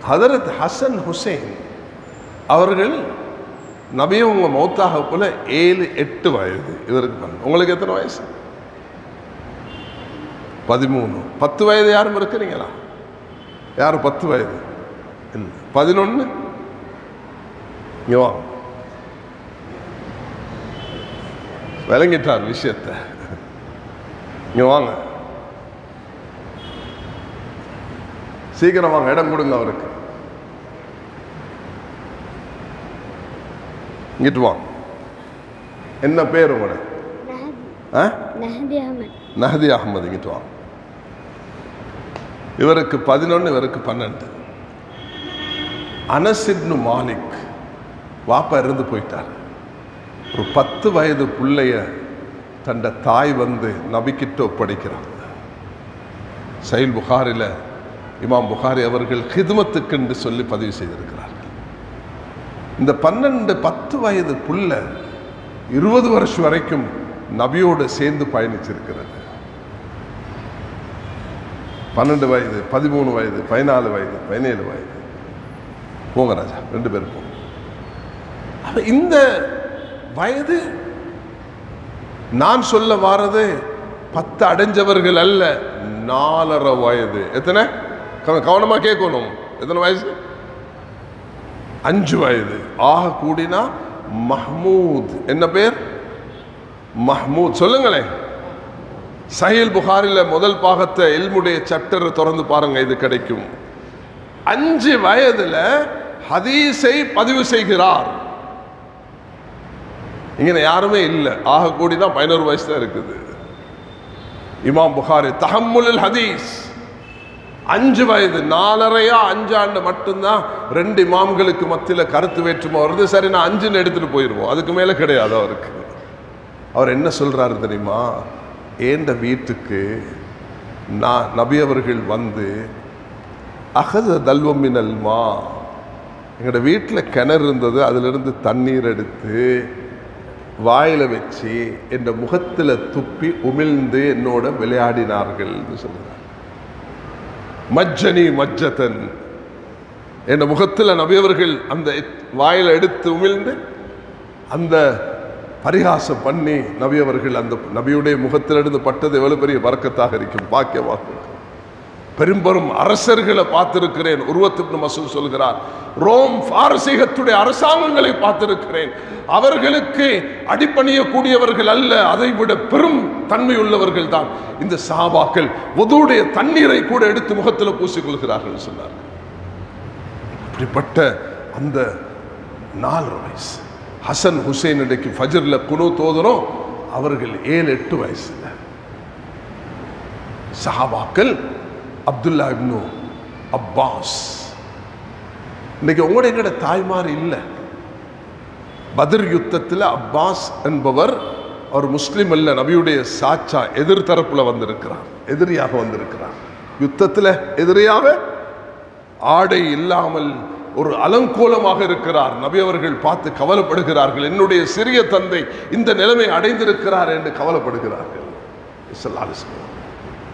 ஹதரத் ஹசன் ஹுசைன் அவர்கள் நபியும் உங்க மௌத்தாக போல 7-8 வயது. இவருக்கு 12. உங்களுக்கு எத்தனை வயசு? 13. 10 வயது யாரும் இருக்கிறீங்களா? யாரும் 10 வயது இல்லை. 11. இங்க வாங்க, விளங்கிட்டார் விஷயத்தை. இங்க வாங்க, சீக்கிரம் வாங்க, இடம் கொடுங்க அவருக்கு. இங்கிட்டு வாங்க. என்ன பேர் உங்களோட? நஹதி அஹ்மத். இங்கிட்டு வாங்க. இவருக்கு 11, இவருக்கு 12. அனஸ் இப்னு மாலிக் வாப்பா இருந்து போயிட்டார். ஒரு 10 வயது பிள்ளைய தண்ட தாய் வந்து நபிக்கிட்ட ஒப்படைக்கிறாங்க. சஹீஹ் புகாரில இமாம் புகாரி அவர்கள் ஹிதுமத்துக்கு என்று சொல்லி பதிவு செய்திருக்கிறார்கள். இந்த 10 வயது புள்ள 20 வருஷம் வரைக்கும் நபியோடு சேர்ந்து பயணிச்சிருக்கிறது. 12 வயது, 13 வயது, 14 வயது, 17 வயது. போங்க ராஜா, 2 பேர் போங்க. இந்த வயது நான் சொல்ல வாரது 10 அடைஞ்சவர்கள் அல்ல, 4.5 வயது. எத்தனை? கவனமா கேட்கணும். எத்தனை வயசு? 5 வயது. ஆக கூடினா மஹ்மூத். என்ன பேர்? மஹ்மூத். சொல்லுங்களேன். சஹீல் புகாரில முதல் பாகத்தை இல்முடைய சட்டரை திறந்து பாருங்க, இது கிடைக்கும். 5 வயதுல ஹதீஸை பதிவு செய்கிறார். இங்க யாருமே இல்லை. ஆக கூடினா 11 வயசு தான் இருக்குது. இமாம் புகாரி தஹம்முல் ஹதீஸ் 5 வயது. 4.5 5 ஆண்டு மட்டும்தான் 2 இமாம்களுக்கு மத்தியில் கருத்து வேற்றுமை வருது. சரி, நான் 5ன்னு எடுத்துட்டு போயிருவோம், அதுக்கு மேல கிடையாது அவருக்கு. அவர் என்ன சொல்றாரு தெரியுமா? ஏண்ட வீட்டுக்கு நான் நபி அவர்கள் வந்து அகத தல்வமினல் மா, எங்களோட வீட்டில் கிணறு இருந்தது, அதிலிருந்து தண்ணீர் எடுத்து வாயில வச்சு என் முகத்தில் துப்பி உமிழ்ந்து என்னோட விளையாடினார்கள் சொல்றார். மஜ்ஜனி மஜ்ஜதன், என் முகத்தில் நபியவர்கள் அந்த வாயில எடுத்து உமிழ்ந்து அந்த பரிகாசம் பண்ணி நபியவர்கள் அந்த நபியுடைய முகத்திலிருந்து பட்டது எவ்வளவு பெரிய பரக்கத்தாக இருக்கும், பாக்கியமாக இருக்கும். பெரும்பெரும் அரசர்களை பார்த்திருக்கிறேன். உர்வத் இப்னு மஸ்ஊத் சொல்கிறார், ரோம் பாரசீகத்துடைய அரசாங்கங்களை பார்த்திருக்கிறேன். அவர்களுக்கு அடிபணியக்கூடியவர்கள் அல்ல, அதை விட பெரும் தன்மை உள்ளவர்கள் தான் இந்த சஹாபாக்கள். வுதுவுடைய தண்ணீரை கூட எடுத்து முகத்தில் பூசிக்கொள்கிறார்கள் சொன்னார். அப்படிப்பட்ட அந்த 4 வயசு ஹசன் ஹுசைன் இன்றைக்கு ஃபஜ்ர்ல குனூத் ஓதுறோம், அவர்கள் 7-8 வயசுல. சஹாபாக்கள் அப்துல்லா இப்னு அப்பாஸ். இன்னைக்கு உங்களோட எங்கட தாய்மார் இல்லை. பத்ர் யுத்தத்தில் அப்பாஸ் என்பவர், அவர் முஸ்லிம் அல்ல, நபியுடைய சாச்சா, எதிர்த்தரப்புல வந்திருக்கிறார், எதிரியாக வந்திருக்கிறார். யுத்தத்தில் எதிரியாக ஆடை இல்லாமல் ஒரு அலங்கோலமாக இருக்கிறார். நபி அவர்கள் பார்த்து கவலைப்படுகிறார்கள், என்னுடைய சிறிய தந்தை இந்த நிலைமை அடைந்திருக்கிறார் என்று கவலைப்படுகிறார்கள்.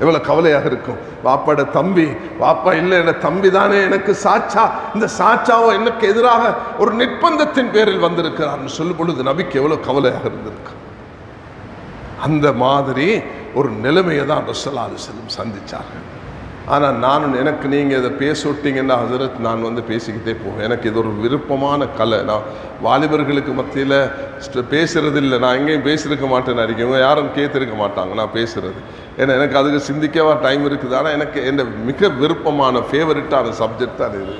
எவ்வளவு கவலையாக இருக்கும். வாப்பாட தம்பி, வாப்பா இல்லை, என தம்பி தானே எனக்கு சாச்சா, இந்த சாச்சாவோ எனக்கு எதிராக ஒரு நிர்பந்தத்தின் பேரில் வந்திருக்கிறார் சொல்லும் பொழுது நபிக்கு எவ்வளவு கவலையாக இருந்திருக்கு. அந்த மாதிரி ஒரு நிலைமையை தான் ரசூலுல்லாஹி அலைஹி வஸல்லம் சந்திச்சார்கள். ஆனால் நான் எனக்கு நீங்கள் இதை பேச விட்டீங்கன்னா ஹஸரத் நான் வந்து பேசிக்கிட்டே போவேன். எனக்கு இது ஒரு விருப்பமான கலை. நான் வாலிபர்களுக்கு மத்தியில் பேசுறது இல்லை, நான் எங்கேயும் பேசியிருக்க மாட்டேன்னு நினைக்கிறவங்க யாரும் கேட்டிருக்க மாட்டாங்க நான் பேசுறது. ஏன்னா எனக்கு அதுக்கு சிந்திக்கவா டைம் இருக்குது. ஆனால் எனக்கு என் மிக விருப்பமான ஃபேவரட்டான சப்ஜெக்ட் தான் இது.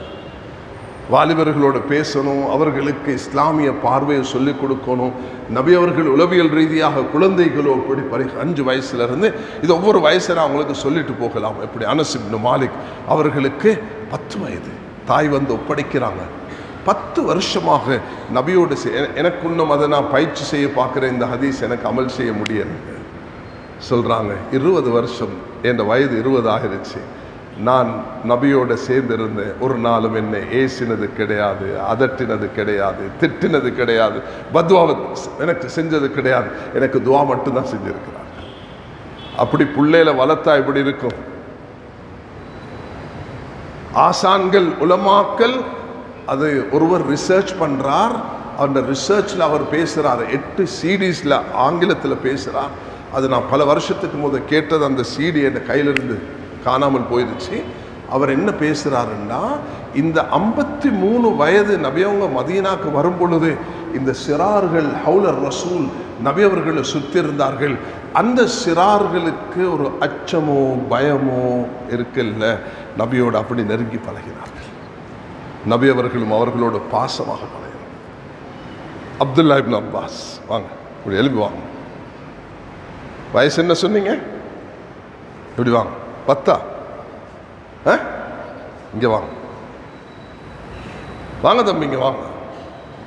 வாலிபர்களோடு பேசணும், அவர்களுக்கு இஸ்லாமிய பார்வையை சொல்லிக் கொடுக்கணும். நபி அவர்கள் உளவியல் ரீதியாக குழந்தைகளோ இப்படி 5 வயசுலேருந்து இது ஒவ்வொரு வயசில் அவங்களுக்கு சொல்லிட்டு போகலாம். எப்படி அனஸ் இப்னு மாலிக் அவர்களுக்கு 10 வயது, தாய் வந்து ஒப்படைக்கிறாங்க. 10 வருஷமாக நபியோடு எனக்கு இன்னும் அதை நான் பயிற்சி செய்ய பார்க்குறேன், இந்த ஹதீஸ் எனக்கு அமல் செய்ய முடியல சொல்கிறாங்க. 20 வருஷம், என் வயது 20 ஆகிருச்சு, நான் நபியோட சேர்ந்திருந்தேன். ஒரு நாளும் என்னை ஏசினது கிடையாது, அதட்டினது கிடையாது, திட்டினது கிடையாது, பத்வாவை எனக்கு செஞ்சது கிடையாது. எனக்கு துவா மட்டும்தான் செஞ்சிருக்கிறார். அப்படி புள்ளையில வளர்த்தா இப்படி இருக்கும். ஆசான்கள் உலமாக்கள் அது ஒருவர் ரிசர்ச் பண்றார். அந்த ரிசர்ச்ல அவர் பேசுறார். 8 CDஸ்ல ஆங்கிலத்தில் பேசுறார். அது நான் பல வருஷத்துக்கு முதல் கேட்டது. அந்த CD என் கையிலிருந்து காணாமல் போயிடுச்சு. அவர் என்ன பேசுறாருன்னா, இந்த 53 வயது நபியவங்க மதீனாக்கு வரும் பொழுது இந்த சிறார்கள் ஹவுலர் ரசூல் நபியவர்களை சுற்றி இருந்தார்கள். அந்த சிறார்களுக்கு ஒரு அச்சமோ பயமோ இருக்குல்ல, நபியோடு அப்படி நெருங்கி பழகினார்கள். நபியவர்களும் அவர்களோட பாசமாக பழகினார். அப்துல்லா இப்னு அப்பாஸ், வாங்க இப்படி எழுப்பி வாங்க. வயசு என்ன சொன்னீங்க? இப்படி வாங்க. 10? இங்க வாங்க, வாங்க தம்பிங்க வாங்க.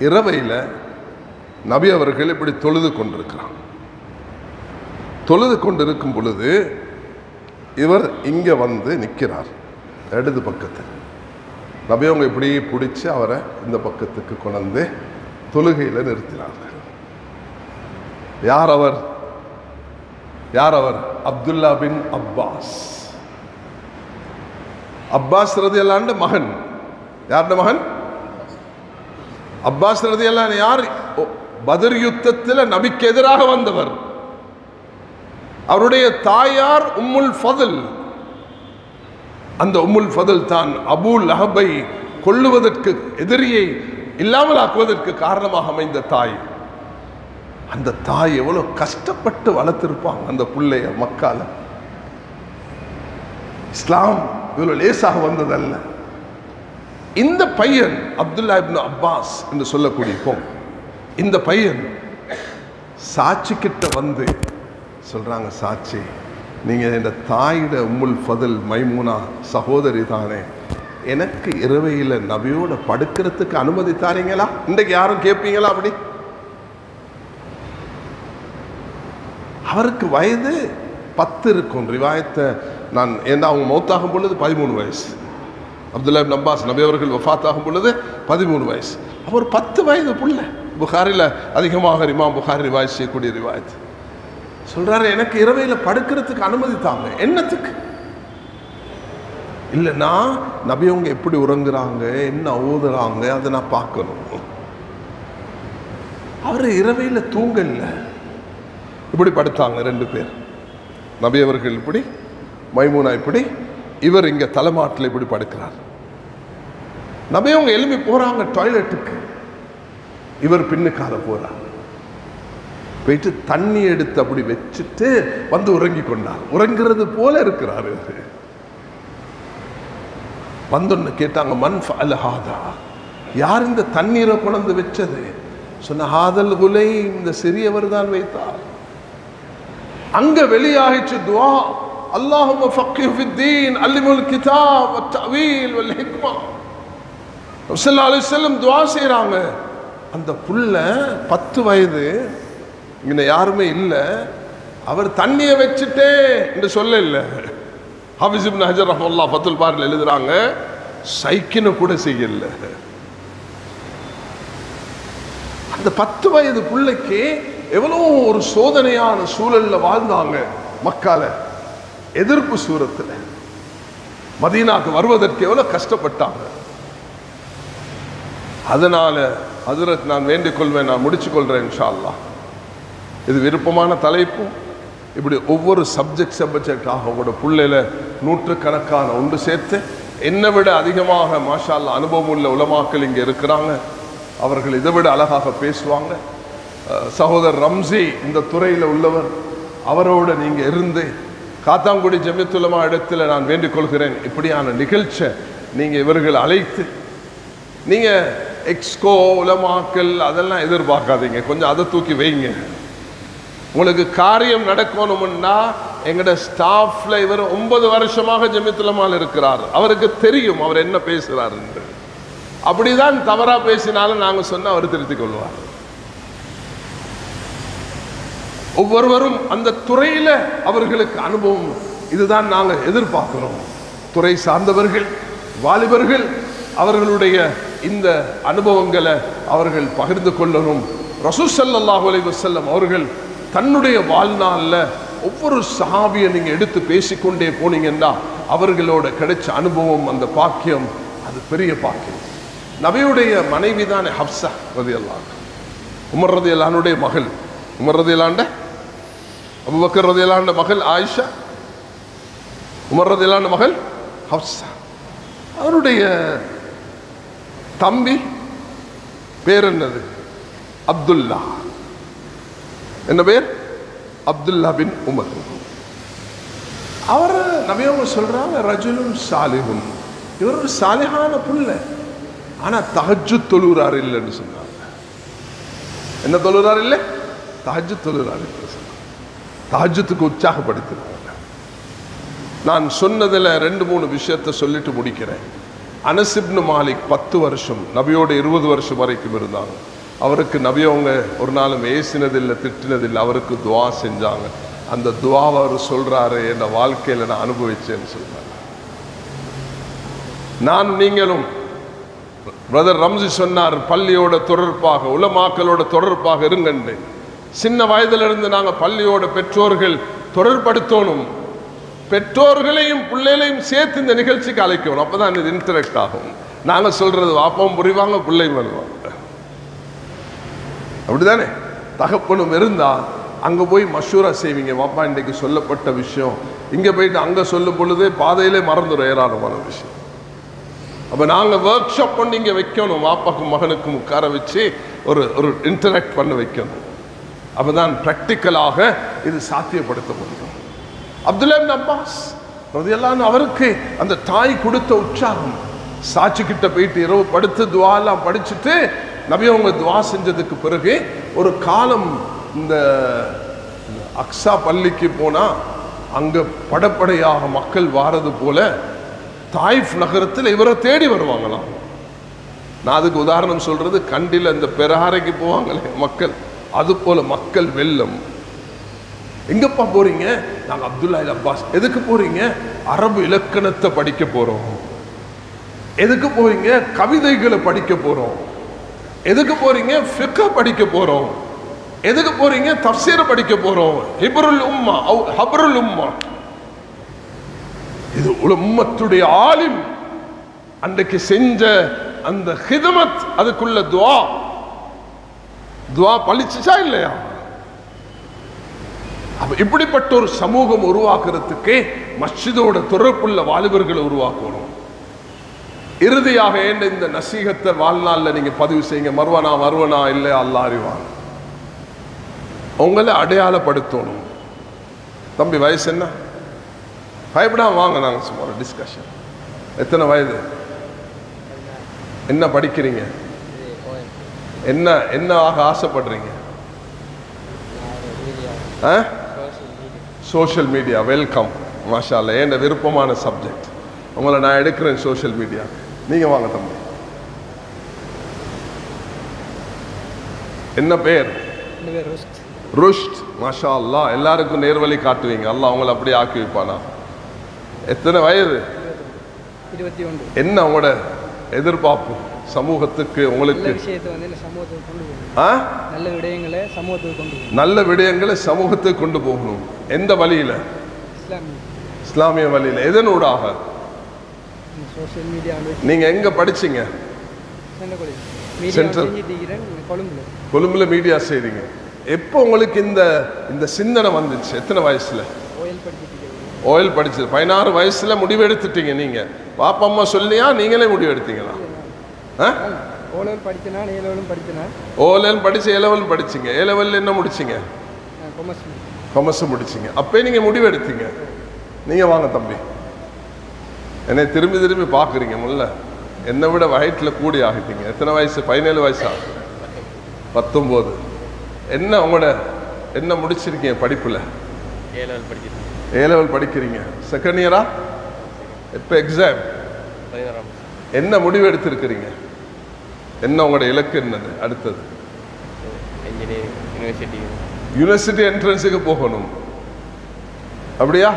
இரவையில் நபி அவர்கள் இப்படி தொழுது கொண்டிருக்கிறார். தொழுது கொண்டிருக்கும் பொழுது இவர் இங்க வந்து நிற்கிறார். இடது பக்கத்தில் நபி அவங்க இப்படி பிடிச்சி அவரை இந்த பக்கத்துக்கு கொண்டு தொழுகையில் நிறுத்தினார்கள். யார் அவர்? யார் அவர்? Abdullah bin Abbas. அப்பாஸ் ரலியல்லாஹு மகன். யாருடைய மகன்? அப்பாஸ் ரலியல்லாஹு யார்? பத்ர் யுத்தத்தில் நபிக்கு எதிராக வந்தவர். அவருடைய தாயார் உம்முல் ஃபதுல். அந்த உம்முல் ஃபதுல் தான் அபூ லஹபை கொல்லுவதற்கு, எதிரியை இல்லாமல் ஆக்குவதற்கு காரணமாக அமைந்த தாய். அந்த தாய் எவ்வளவு கஷ்டப்பட்டு வளர்த்திருப்பாங்க அந்த பிள்ளைய. மக்கால இஸ்லாம் இவ்வளவு லேசாக வந்ததல்ல. இந்த பையன் அப்துல்லா இப்னு அப்பாஸ் என்று சொல்லக்கூடிய இந்த பையன் சாட்சி கிட்ட வந்து சொல்றாங்க, சாட்சி, நீங்க இந்த தாயிட உம்முல் ஃபதுல் மைமூனா சகோதரி தானே, எனக்கு இரவையில நபியோட படுக்கிறதுக்கு அனுமதி தாரீங்களா? இன்றைக்கு யாரும் கேட்பீங்களா அப்படி? அவருக்கு வயது 10 இருக்கும். ரிவாயத்தை நான் ஏன்னா அவங்க மௌத்தாகும் பொழுது 13 வயசு. அப்துல்லா இப்னு அப்பாஸ் நபி அவர்கள் வஃபாத் ஆகும் பொழுது 13 வயசு. அவர் 10 வயது புள்ள. புகாரில் அதிகமாக இமாம் புகாரி ரிவாயத் செய்யக்கூடிய ரிவாயத் சொல்றாரு, எனக்கு இரவையில் படுக்கிறதுக்கு அனுமதி தாங்க. என்னத்துக்கு? இல்லைன்னா நபியவங்க எப்படி உறங்குறாங்க, என்ன ஓதுறாங்க, அதை நான் பார்க்கணும். அவர் இரவையில் தூங்கல, இப்படி படுத்தாங்க 2 பேர். நபி அவர்கள் இப்படி, மைமூனா இப்படி, இவர் இங்க தலைமாட்டில் இப்படி படுக்கிறார். நபி அவங்க எழுப்பி போறாங்க டாய்லெட்டுக்கு, இவர் பின்னுக்கால போறார். போயிட்டு தண்ணி எடுத்து அப்படி வச்சுட்டு வந்து உறங்கி கொண்டார். உறங்குறது போல இருக்கிறார். வந்தொன்னு கேட்டாங்க, மன் ஃபஅல ஹாதா, யார் இந்த தண்ணீரை கொண்டு வச்சது? சொன்ன, ஹாதல் குலை, இந்த சிறியவர் தான் வைத்தார். அங்க வெளியாகிச்சு துஆ, அல்லாஹும்ம ஃபக்கிஹு ஃபித்தீன் அல்லிமுல் கிதாப் வத் தஅவீல் வல் ஹிக்மா. நபி ஸல்லல்லாஹு அலைஹி வஸல்லம் துஆ செய்றாங்க. அந்த புள்ள 10 வயது, இங்க யாருமே இல்லை. அவர் தண்ணியை வச்சுட்டே என்று சொல்ல இல்லை. ஹாஃபிஸ் இப்னு ஹஜர் ரஹ்மத்துல்லாஹ் ஃபத்துல் பாரில் எழுதுறாங்க, சைக்கின கூட செய்யல. அந்த 10 வயது பிள்ளைக்கு எவ்வளோ ஒரு சோதனையான சூழல்ல வாழ்ந்தாங்க. மக்கால எதிர்ப்பு சூரத்தில் மதீனாக்கு வருவதற்கு எவ்வளவு கஷ்டப்பட்டாங்க. அதனால ஹஜ்ரத், நான் வேண்டிக் கொள்வேன், நான் முடிச்சு கொள்றேன் இன்ஷா அல்லாஹ். இது விருப்பமான தலைப்பு. இப்படி ஒவ்வொரு சப்ஜெக்டாக உங்களோட பிள்ளையில நூற்றுக்கணக்கான ஒன்று சேர்த்து என்னை விட அதிகமாக மாஷா அல்லாஹ் அனுபவம் உள்ள உலமாக்கள் இங்கே இருக்கிறாங்க. அவர்கள் இதை விட அழகாக பேசுவாங்க. சகோதரர் ரம்சி இந்த துறையில் உள்ளவர், அவரோட நீங்கள் இருந்து காத்தாங்குடி ஜமியத்துல் உலமா இடத்துல நான் வேண்டிக் கொள்கிறேன், இப்படியான நிகழ்ச்சி நீங்கள் இவர்கள் அழைத்து, நீங்கள் எக்ஸ்கோ உலமாக்கள் அதெல்லாம் எதிர்பார்க்காதீங்க, கொஞ்சம் அதை தூக்கி வைங்க. உங்களுக்கு காரியம் நடக்கணும்னா எங்கட ஸ்டாஃப்ல இவர் 9 வருஷமாக ஜமியத்துல் உலமால இருக்கிறார். அவருக்கு தெரியும் அவர் என்ன பேசுறார் என்று. அப்படிதான் தவறா பேசினாலும் நாங்க சொன்ன அவர் திருத்திக் கொள்வார். ஒவ்வொருவரும் அந்த துறையில அவர்களுக்கு அனுபவம், இதுதான் நாங்க எதிர்பார்க்கிறோம். துறை சார்ந்தவர்கள், வாலிபர்கள் அவர்களுடைய இந்த அனுபவங்களை அவர்கள் பகிர்ந்து கொள்ளணும். ரசூல் ஸல்லல்லாஹு அலைஹி வஸல்லம் அவர்கள் தன்னுடைய வாழ்நாளில் ஒவ்வொரு சஹாபியை நீங்க எடுத்து பேசிக்கொண்டே போனீங்கன்னா அவர்களோட கிடைச்ச அனுபவம், அந்த பாக்கியம், அது பெரிய பாக்கியம். நபியுடைய மனைவி தானே ஹப்ஸா ரலியல்லாஹு அன்ஹா, உமர் ரலியல்லாஹு அன்ஹுடைய மகள். உமர் ரலியல்லாஹு அன்ஹு, அபூபக்கர் ரலியல்லாஹு அன்ஹு மகள் ஆயிஷா, உமர் ரலியல்லாஹு அன்ஹு மகள் ஹப்ஸா. அவருடைய தம்பி பேர் என்னது? அப்துல்லா. என்ன பேர்? அப்துல்லா பின் உமர். அவர் நபியவங்க சொல்றாங்க, ரஜுலுன் சாலிஹுன், இவர் ஒரு சாலிஹான புள்ள, ஆனா தஹஜ்ஜுத் தொழுகிறார் இல்லைன்னு சொன்னாங்க. என்ன தொழுகிறார் இல்லை? தஹஜ்ஜுத் தொழுகிறார் இல்லை. தஹஜ்ஜுத்துக்கு உற்சாகப்படுத்தினாங்க. நான் சொன்னதில் 2-3 விஷயத்தை சொல்லிட்டு முடிக்கிறேன். அனஸ் இப்னு மாலிக் 10 வருஷம் நபியோட 20 வருஷம் வரைக்கும் இருந்தாங்க. அவருக்கு நபியவங்க ஒரு நாளும் ஏசினதில்லை, திட்டினதில்லை. அவருக்கு துவா செஞ்சாங்க. அந்த துவாவை அவர் சொல்றாரு, என் வாழ்க்கையில் நான் அனுபவிச்சேன்னு சொல்றாங்க. நான் நீங்களும் பிரதர் ரம்சி சொன்னார், பள்ளியோட தொடர்பாக உலமாக்களோட தொடர்பாக இருங்கண்டு. சின்ன வயதிலிருந்து நாங்கள் பள்ளியோட பெற்றோர்கள் தொடர்படுத்தணும். பெற்றோர்களையும் பிள்ளைகளையும் சேர்த்து இந்த நிகழ்ச்சிக்கு அழைக்கணும். அப்பதான் இது இன்டராக்ட் ஆகும். நாங்கள் சொல்றது வாப்பாவும் புரிவாங்க, பிள்ளையும் வருவாங்க. அப்படிதானே? தகப்பனும் இருந்தா அங்க போய் மஷூரா செய்வீங்க. வாப்பா இன்றைக்கு சொல்லப்பட்ட விஷயம் இங்க போயிட்டு அங்க சொல்லும் பொழுதே பாதையிலே மறந்துடும் ஏராளமான விஷயம். அப்ப நாங்க ஒர்க் ஷாப் பண்ணி இங்க வைக்கணும். வாப்பாக்கும் மகனுக்கும் உட்கார வச்சு ஒரு இன்டராக்ட் பண்ண வைக்கணும். அப்பதான் பிராக்டிக்கலாக இது சாத்தியப்படுத்த முடியும். அப்துல்லா இப்னு அப்பாஸ் ரலியல்லாஹு அன்ஹு அவருக்கு அந்த தாய் கொடுத்த உற்சாகம். சாட்சி கிட்ட போயிட்டு இரவு படுத்து துவா எல்லாம் படிச்சுட்டு நபி அவங்க துவா செஞ்சதுக்கு பிறகு ஒரு காலம் இந்த அக்ஸா பள்ளிக்கு போனா அங்க படப்படையாக மக்கள் வாரது போல தாயிஃப் நகரத்தில் இவரை தேடி வருவாங்களாம். நான் அதுக்கு உதாரணம் சொல்றது, கண்டில இந்த பெரஹாரைக்கு போவாங்களே மக்கள், அது போல மக்கள் வெள்ளம். எங்கப்பா போறீங்க? நாங்க அப்துல்லா இப்னு அப்பாஸ். எதுக்கு போறீங்க? அரபு இலக்கணத்தை படிக்க போறோம். எதுக்கு போறீங்க? கவிதைகளை படிக்க போறோம். எதுக்கு போறீங்க? ஃபிக்ஹ் படிக்க போறோம். எதுக்கு போறீங்க? தஃப்சீர் படிக்க போறோம். ஹிப்ருல் உம்மா ஹப்ருல் உம்மா. இது உம்மத்துடைய ஆலிம் அன்றைக்கு செஞ்ச அந்த ஹிதமத், அதுக்குள்ள துவா பழிச்சுச்சா இல்லையா? அப்ப இப்படிப்பட்ட ஒரு சமூகம் உருவாக்குறதுக்கு மஸ்ஜிதோட தொடர்புள்ள வாலிபர்களை உருவாக்கணும். இறுதியாக இந்த நசீகத்தை வாழ்நாள்ல நீங்க பதிவு செய்யுங்க. மறுவனா இல்லை அல்லாஹ் அறிவான். உங்களை அடையாளப்படுத்தணும். தம்பி வயசு என்ன? பயப்படாம வாங்க, நாங்க சும்மா டிஸ்கஷன். எத்தனை வயது? என்ன படிக்கிறீங்க? என்ன ஆக ஆசைப்படுறீங்க? Social media. வெல்கம், மாஷா அல்லாஹ். என் விருப்பமான சப்ஜெக்ட். உங்களை நான் எடுக்கிறேன் சோஷியல் மீடியா. நீங்க வாங்க தம்பி. என்ன பேர்? ருஷ்ட். மாஷா அல்லாஹ். எல்லாருக்கும் நேர்வழி காட்டுவீங்க. அல்லாஹ் அவங்களை அப்படியே ஆக்கி வைப்பானா. எத்தனை வயது? 21. என்ன உங்களோட எதிர்பார்ப்பு சமூகத்துக்கு? உங்களுக்கு நல்ல விடயங்களை சமூகத்துக்கு கொண்டு போகணும். எந்த வழியில? இஸ்லாமிய வழியில. எதனூடாக? நீங்க எங்க படிச்சீங்க? கொழும்புல மீடியா செய்றீங்க. எப்போ உங்களுக்கு இந்த சிந்தனை வந்துச்சு? எத்தனை வயசுல? ஓயில் படிச்சது 16 வயசுல முடிவு எடுத்துட்டீங்க. நீங்க பாப்பா அம்மா சொல்லியா நீங்களே முடிவு எடுத்தீங்களா? ஓலெவல் படிச்சு ஏலெவல் படிச்சீங்க. ஏலெவல் என்ன முடிச்சீங்க? கொமர்ஸ் முடிச்சீங்க. அப்பே நீங்க முடிவு எடுத்தீங்க. நீங்க வாங்க தம்பி. என்னை திரும்பி பாக்குறீங்க. முல்ல என்னை விட வயட்டுல கூடி ஆகிட்டீங்க. எத்தனை வயசு? 17 வயசா? 19. என்ன உங்களோட என்ன முடிச்சிருக்கீங்க படிப்புல? ஏலெவல் படிக்கிறீங்க. செகண்ட் இயரா? எப்ப எக்ஸாம்? என்ன முடிவு எடுத்திருக்கிறீங்க? என்ன உங்களோட இலக்கு என்னது? அடுத்தது யூனிவர்சிட்டி என்ட்ரன்ஸுக்கு போகணும். அப்படியா?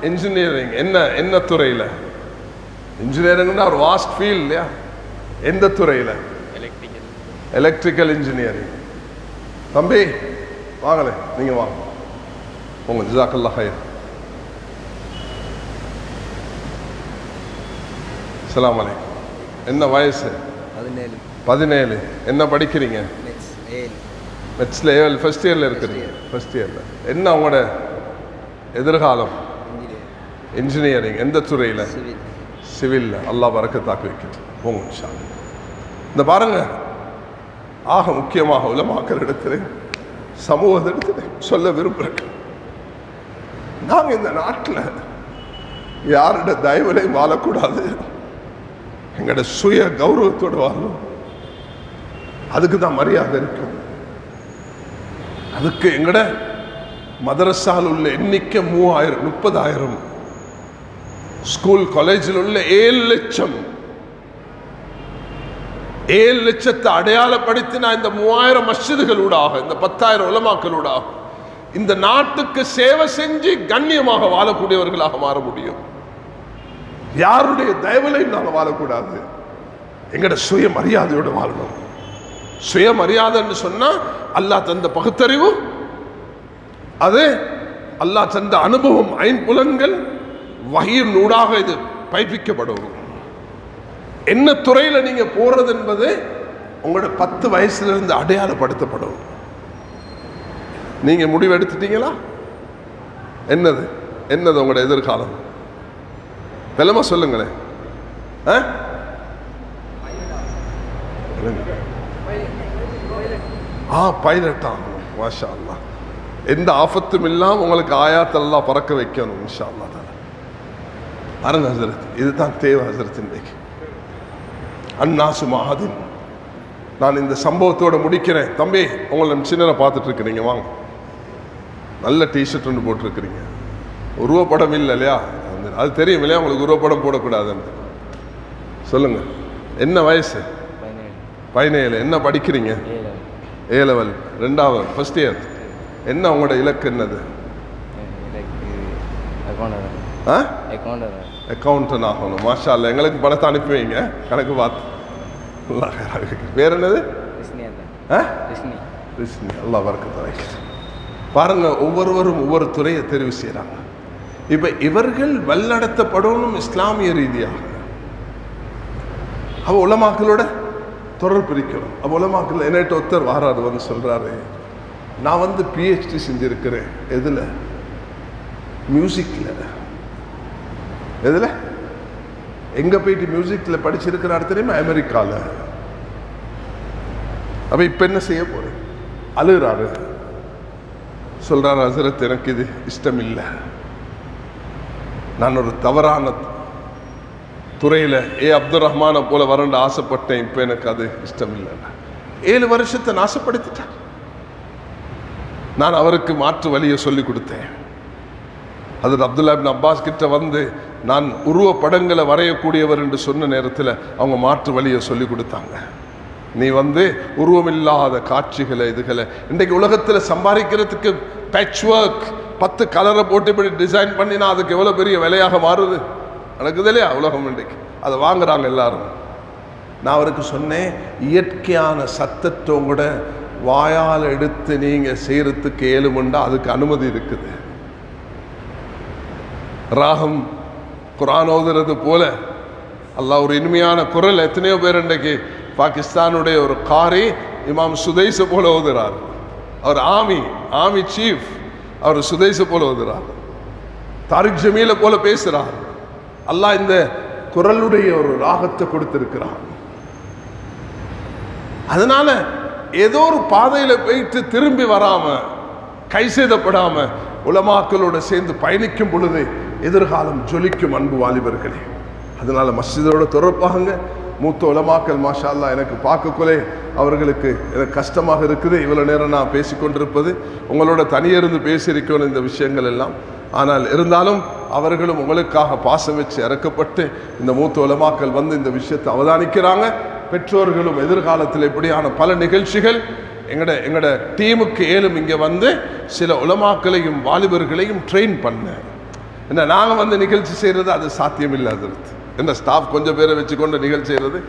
இன்ஜினியரிங். என்ன துறையில? இன்ஜினியரிங்னா ஒரு வாஸ்ட் ஃபீல்ட் இல்லையா? எந்த துறையில? Electrical engineering. தம்பி வாங்களே, நீங்க வாங்க. உங்க ஜஸாக்கல்லாஹ் ஹைர். அஸ்ஸலாமு அலைக்கும். என்ன வயசு? 17. என்ன படிக்கிறீங்க? மெட்ஸ்ல ஏஎல் ஃபர்ஸ்ட் இயர்ல இருக்கிறீங்க. ஃபர்ஸ்ட் இயர்ல. என்ன உங்களோட எதிர்காலம்? இன்ஜினியரிங். எந்த துறையில? சிவில்ல. அல்லாஹ் பரக்கத்தாக்கி வைக்கட்டும். போங்க இன்ஷா அல்லாஹ். இந்த பாருங்க, ஆக முக்கியமாக உலமாக்கள் இடத்துல சமூகத்திடத்துல சொல்ல விரும்புகிறேன். நாங்கள் இந்த நாட்டில் யாரோட தயவுலையும் வாழக்கூடாது. எங்களோட சுய கௌரவத்தோடு வாழணும். அதுக்கு தான் மரியாதை இருக்கும். அதுக்கு எங்கட மதரசால் உள்ள எண்ணிக்கை 30,000. ஸ்கூல் காலேஜில் உள்ள 7 லட்சம். 7 லட்சத்தை அடையாளப்படுத்தினா இந்த 3000 மஸ்ஜிதுகளூடாக, இந்த 10,000 உலமாக்களூடாக இந்த நாட்டுக்கு சேவை செஞ்சு கண்ணியமாக வாழக்கூடியவர்களாக மாற முடியும். யாருடைய தயவுலையும் நாங்கள் வாழக்கூடாது. எங்கட சுய மரியாதையோடு வாழணும். சுயமரியாதைன்னு சொன்னா அல்லாஹ் தந்த பகுத்தறிவு, அது அல்லாஹ் தந்த அனுபவம், ஐம்புலன்கள், வஹீயின் ஊடாக இது பயிற்சிக்கப்படும். என்ன துறையில நீங்க போறது என்பது உங்களோட 10 வயசுல இருந்து அடையாளப்படுத்தப்படும். நீங்க முடிவு எடுத்துட்டீங்களா? என்னது என்னது உங்களோட எதிர்காலம்? வெள்ளமா சொல்லுங்களேன். பைலட்டா? மாஷா அல்லாஹ். எந்த ஆபத்தும் இல்லாம உங்களுக்கு ஆயாத்தெல்லாம் பறக்க வைக்கணும் இன்ஷா அல்லாஹ். பாருங்க ஹசரத், இதுதான் தேவை ஹசரத். இன்றைக்கு அன்னாசு மஹதின். நான் இந்த சம்பவத்தோட முடிக்கிறேன். தம்பி, உங்களை சின்னரை பார்த்துட்டு இருக்கிறீங்க, வாங்க. நல்ல டிஷர்ட் ஒன்று போட்டிருக்கிறீங்க. உருவப்படம் இல்லை இல்லையா? அது தெரியும் இல்லையா உங்களுக்கு? உருவப்படம் போடக்கூடாதுன்னு சொல்லுங்க. என்ன வயசு? 17. என்ன படிக்கிறீங்க? A level 2வது ஃபர்ஸ்ட் இயர். என்ன உங்களோட இலக்கு? என்னது? அக்கௌண்டன்ட் ஆகணும். மாஷா அல்லாஹ். எங்களுக்கு பணத்தை அனுப்பி வைங்க, கணக்கு பார்த்து. வேற என்னது? அல்லாஹ் பரக்கத்தை வைக்கிறது. பாருங்க, ஒவ்வொருவரும் ஒவ்வொரு துறையை தெரிவு செய்யறாங்க. இப்ப இவர்கள் வழிநடத்தப்படணும் இஸ்லாமிய ரீதியாக. அவ உலமாக்களோட தொடர்பு இருக்கணும். அப்ப உலமாக்கள் என்னட்ட ஒருத்தர் வாராரு, வந்து சொல்றாரு, நான் வந்து PhD செஞ்சிருக்கிறேன். எதுல? மியூசிக்ல. எதுல? எங்க போயிட்டு மியூசிக்ல படிச்சிருக்கிறாரு தெரியுமா? அமெரிக்கால. அப்ப இப்ப என்ன செய்ய போறேன்? அழுகிறாரு. சொல்றாரு, ஹசரத் எனக்கு இது இஷ்டம் இல்லை, நான் ஒரு தவறான துறையில அப்துல் ரஹ்மான போல வரண்டு ஆசைப்பட்டேன், இப்ப எனக்கு அது இஷ்டம் இல்லை. 7 வருஷத்தை நாசப்படுத்திட்டார். நான் அவருக்கு மாற்று வழியை சொல்லி கொடுத்தேன். ஹஜ்ரத் அப்துல்லா இப்னு அப்பாஸ் கிட்ட வந்து நான் உருவ படங்களை வரையக்கூடியவர் என்று சொன்ன நேரத்தில் அவங்க மாற்று வழியை சொல்லி கொடுத்தாங்க. நீ வந்து உருவமில்லாத காட்சிகளை இதுகளை இன்றைக்கு உலகத்தில் சம்பாதிக்கிறதுக்கு பேட்ச் ஒர்க் 10 கலரை போட்டு இப்படி டிசைன் பண்ணினா அதுக்கு எவ்வளோ பெரிய விலையாக மாறுது நடக்குது இல்லையா உலகம்? இன்றைக்கு அதை வாங்குறாங்க எல்லாரும். நான் அவருக்கு சொன்னேன், இயற்கையான சத்தத்தை கூட வாயால் எடுத்து நீங்க செய்யறதுக்கு ஏழுமுண்டா அதுக்கு அனுமதி இருக்குது. ராகம் குர்ஆன் ஓதுறது போல அல்லாஹ் ஒரு இனிமையான குரல். எத்தனையோ பேர் இன்றைக்கு பாகிஸ்தானுடைய ஒரு காரி இமாம் சுதைஸ போல ஓதுறார். அவர் ஆர்மி சீஃப், அவர் சுதைஸ போல ஓதுறார். தாரிக் ஜமீல போல பேசுறார். அல்லாஹ் இந்த குரலுடைய ஒரு ராகத்தை கொடுத்திருக்கிறார். அதனால ஏதோ ஒரு பாதையில போயிட்டு திரும்பி வராம, கை செய்தப்படாம உலமாக்களோட சேர்ந்து பயணிக்கும் பொழுது எதிர்காலம் ஜொலிக்கும். அன்பு வாலிபர்களே, அதனால மஸ்ஜிதோட தொடர்பாங்க. மூத்த உலமாக்கள் மாஷா அல்லாஹ் எனக்கு பார்க்கக்குள்ளே அவர்களுக்கு எனக்கு கஷ்டமாக இருக்குது. இவ்வளோ நேரம் நான் பேசிக்கொண்டிருப்பது உங்களோட தனியிருந்து பேசியிருக்கணும் இந்த விஷயங்கள் எல்லாம். ஆனால் இருந்தாலும் அவர்களும் உங்களுக்காக பாசம் வச்சு இறக்கப்பட்டு இந்த மூத்த உலமாக்கள் வந்து இந்த விஷயத்தை அவதானிக்கிறாங்க. பெற்றோர்களும் எதிர்காலத்தில் இப்படியான பல நிகழ்ச்சிகள் எங்கட டீமுக்கு ஏலும் இங்கே வந்து சில உலமாக்களையும் வாலிபர்களையும் ட்ரெயின் பண்ண. என்ன நாங்கள் வந்து நிகழ்ச்சி செய்கிறது அது சாத்தியம் இல்லை. அது என்ன ஸ்டாஃப் கொஞ்சம் பேரை வச்சுக்கொண்டு நிகழ்ச்சி செய்கிறது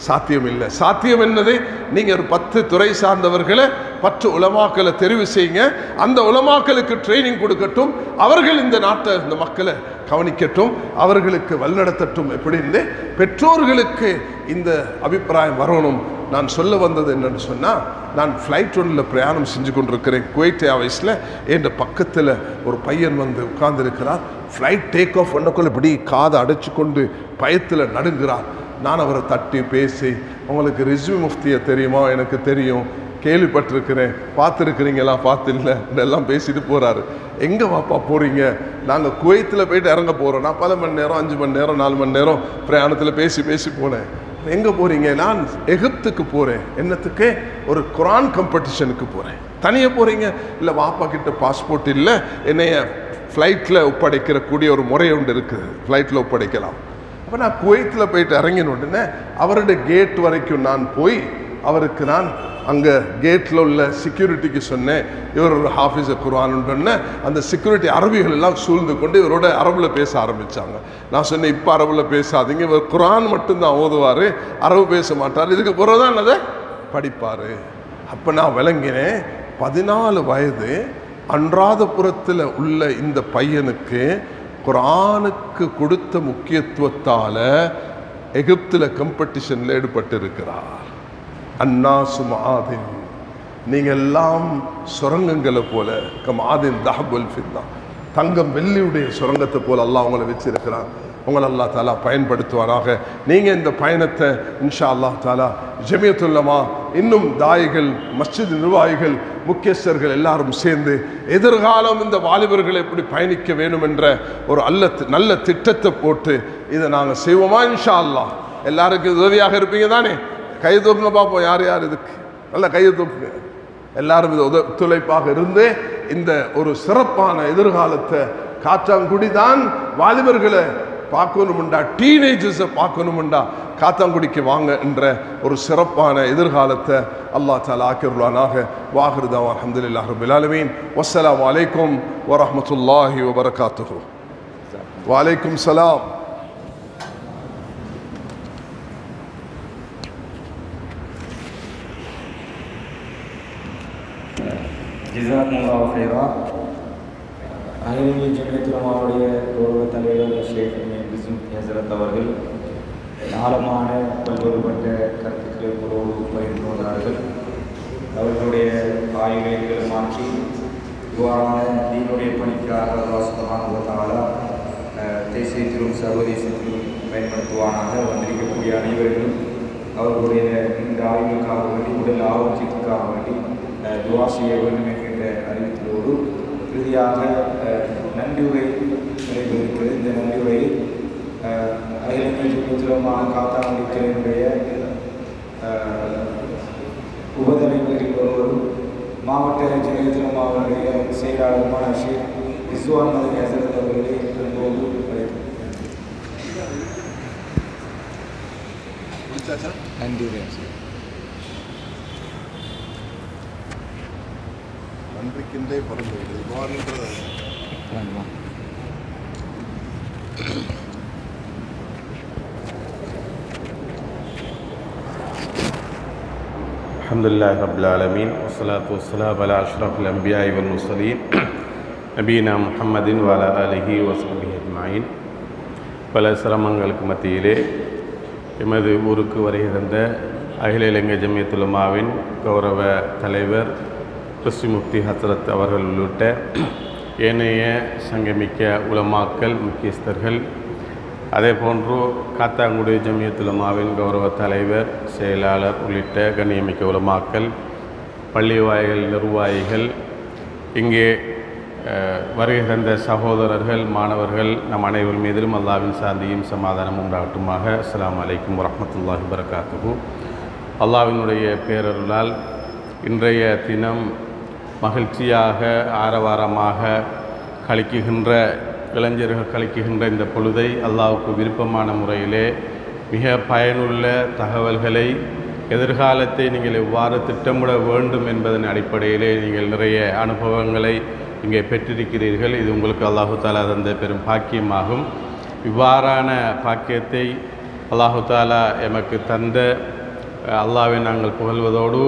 சாத்தியம் இல்லை. சாத்தியம் என்னது? நீங்கள் ஒரு 10 துறை சார்ந்தவர்களை 10 உலமாக்களை தெரிவு செய்யுங்க. அந்த உலமாக்களுக்கு ட்ரைனிங் கொடுக்கட்டும். அவர்கள் இந்த நாட்டை இந்த மக்களை கவனிக்கட்டும், அவர்களுக்கு வழிநடத்தட்டும். எப்படின்னு பெற்றோர்களுக்கு இந்த அபிப்பிராயம் வரணும். நான் சொல்ல வந்தது என்னன்னு சொன்னால், நான் ஃப்ளைட் ஒன்றில் பிரயாணம் செஞ்சு கொண்டிருக்கிறேன் குவைட் ஏர்வேஸில். என் பக்கத்தில் ஒரு பையன் வந்து உட்கார்ந்துருக்கிறார். ஃப்ளைட் டேக் ஆஃப் பண்ணக்குள்ள இப்படி காதை அடைச்சு கொண்டு பயத்தில் நடுங்கிறார். நான் அவரை தட்டி பேசி, உங்களுக்கு ரிஸ்வி முஃப்தியை தெரியுமா? எனக்கு தெரியும், கேள்விப்பட்டிருக்கிறேன், பார்த்துருக்கிறீங்களா? பார்த்து இல்லை இதெல்லாம் பேசிட்டு போகிறாரு. எங்கே வாப்பா போகிறீங்க? நாங்கள் குவைத்தில் போயிட்டு இறங்க போகிறோம். நான் 10 மணி நேரம் 5 மணி நேரம் 4 மணி நேரம் பிரயாணத்தில் பேசி போனேன். எங்கே போகிறீங்க? நான் எகிப்துக்கு போகிறேன். என்னத்துக்கு? ஒரு குரான் காம்படிஷனுக்கு போகிறேன். தனியாக போகிறீங்க? இல்லை, வாப்பா கிட்ட பாஸ்போர்ட் இல்லை, என்னைய ஃப்ளைட்டில் ஒப்படைக்கிற கூடிய ஒரு முறை ஒன்று இருக்குது, ஃப்ளைட்டில் ஒப்படைக்கலாம். அப்போ நான் குவைத்தில் போயிட்டு இறங்கின உடனே அவருடைய கேட் வரைக்கும் நான் போய் அவருக்கு நான் அங்கே கேட்டில் உள்ள செக்யூரிட்டிக்கு சொன்னேன், இவர் ஒரு ஹாஃபிஸ குர்ஆனுன்னு. அந்த செக்யூரிட்டி அரபிகள் எல்லாம் சூழ்ந்து கொண்டு இவரோட அரபில் பேச ஆரம்பித்தாங்க. நான் சொன்னேன், இப்போ அரபில் பேசாதீங்க, இவர் குர்ஆன் மட்டும்தான் ஓதுவார், அரபு பேச மாட்டார், இதுக்கு பிறகு தான் அதை படிப்பார். அப்போ நான் விளங்கினேன், 14 வயது அன்றாதபுரத்தில் உள்ள இந்த பையனுக்கு குர்ஆனுக்கு கொடுத்த முக்கியத்துவத்தால் எகிப்தில் காம்படிஷனில் ஈடுபட்டு இருக்கிறார். அன்னாசு மஆதின், நீங்கள் எல்லாம் சுரங்கங்களை போல கமாதின் தஹபுல் ஃபித்தா, தங்கம் வெள்ளியுடைய சுரங்கத்தை போல அல்லாஹ் உங்களை வச்சிருக்கிறான். உங்களை அல்லாஹ் தாலா பயன்படுத்துவாராக. நீங்கள் இந்த பயணத்தை இன்ஷா அல்லாஹ் தாலா ஜமியத்துல் உலமா, இன்னும் தாயிகள், மஸ்ஜித் நிர்வாகிகள், முக்கியஸ்தர்கள் எல்லாரும் சேர்ந்து எதிர்காலம் இந்த வாலிபர்கள் எப்படி பயணிக்க வேணும் என்ற ஒரு நல்ல திட்டத்தை போட்டு இதை நாங்கள் செய்வோமா? இன்ஷா அல்லாஹ் எல்லாருக்கும் உதவியாக இருப்பீங்க தானே? கையை தூக்குங்க பார்ப்போம். யார் யார் இதுக்கு நல்ல கையை தூக்குங்க. எல்லாரும் இது ஒத்துழைப்பாக இருந்து இந்த ஒரு சிறப்பான எதிர்காலத்தை, காத்தாங்குடி தான் வாலிபர்களை பார்க்கணுமுண்டா, டீனேஜர்ஸை பார்க்கணுமுண்டா காத்தாங்குடிக்கு வாங்க என்ற ஒரு சிறப்பான எதிர்காலத்தை அல்லாஹ் தஆலா ஆக்கிருவானாக. வாஹிரு தஅவானா அல்ஹம்துலில்லாஹி ரப்பில் ஆலமீன். வஸ்ஸலாமு அலைக்கும் வரஹ்மத்துல்லாஹி வபரகாத்துஹு. வலைக்கும் சலாம். ஜஸாக்குமுல்லாஹு ஹைரா. அகில ஜமியத்துல் உலமாவுடைய கௌரவ தலைவர் ஷேக் பிஸ்மித் ஹஸரத் அவர்கள் ஆழமான பல்வேறுபட்ட கருத்துக்களோடு பகிர்ந்து கொண்டார்கள். அவர்களுடைய ஆய்வுகளை மாற்றி இவ்வாறான தீனுடைய பணிக்காக அல்லாஹ் சுப்ஹானஹு வ தஆலா தேசியத்திலும் சர்வதேசத்திலும் பயன்படுத்துவானாக. வந்திருக்கக்கூடிய அனைவர்களும் அவர்களுடைய இந்த ஆய்வுக்காக வேண்டி, உடல் ஆரோக்கியத்துக்காக வேண்டி துஆ செய்ய வேண்டும் என்கின்ற அறிவித்தலோடு இறுதியாக நன்றியுரை நடைபெறுகிறது. இந்த நன்றியுரை அகில ஜமியத்துல் உலமா காத்தாங்குடி கிளையினுடைய உபதலைவரில் ஒருவரும் மாவட்ட ஜமியத்துல் உலமாவுடைய செயலாளருமான ஷேக் ரிஸ்வான் மதனி ஹஸரத் அவர்களை என்போடு நன்றியுரை. நன்றிக்கின்றே பிறந்தது அல்ஹம்துலில்லாஹி ரப்பில் ஆலமீன். வஸ்ஸலாத்து வஸ்ஸலாமு அலா அஷ்ரஃபில் அன்பியாஇ வல் முர்ஸலீன் நபீனா முஹம்மதின் வ அலா ஆலிஹி வஸஹ்பிஹி அஜ்மஈன். பல சிரமங்களுக்கு மத்தியிலே எமது ஊருக்கு வருகை தந்த அகில இலங்கை ஜமியத்துல் உலமாவின் கௌரவ தலைவர் ரிஸ்வி முஃப்தி ஹஸ்ரத் அவர்கள் உள்ளிட்ட ஏனைய சங்கமிக்க உலமாக்கள், முக்கியஸ்தர்கள், அதே போன்று காத்தாங்குடி ஜமியத்துல் உலமாவின் கௌரவ தலைவர், செயலாளர் உள்ளிட்ட கண்ணியமிக்க உலமாக்கள், பள்ளி வாய்கள் நிர்வாகிகள், இங்கே வருகை தந்த சகோதரர்கள், மாணவர்கள், நம் அனைவர் மீதிலும் அல்லாஹ்வின் சாந்தியும் சமாதானமும் உண்டாகட்டுமாக. அஸ்ஸலாமு அலைக்கும் வரஹ்மத்துல்லாஹி வபரகாத்துஹு. அல்லாஹ்வினுடைய பேரருளால் இன்றைய தினம் மகிழ்ச்சியாக ஆரவாரமாக கழிக்குகின்ற இளைஞர்கள் கழிக்குகின்ற இந்த பொழுதை அல்லாஹ்வுக்கு விருப்பமான முறையிலே மிக பயனுள்ள தகவல்களை, எதிர்காலத்தை நீங்கள் எவ்வாறு திட்டமிட வேண்டும் என்பதன் அடிப்படையிலே நீங்கள் நிறைய அனுபவங்களை இங்கே பெற்றிருக்கிறீர்கள். இது உங்களுக்கு அல்லாஹு தாலா தந்த பெரும் பாக்கியமாகும். இவ்வாறான பாக்கியத்தை அல்லாஹு தாலா எமக்கு தந்த அல்லாஹ்வை நாங்கள் புகழ்வதோடு,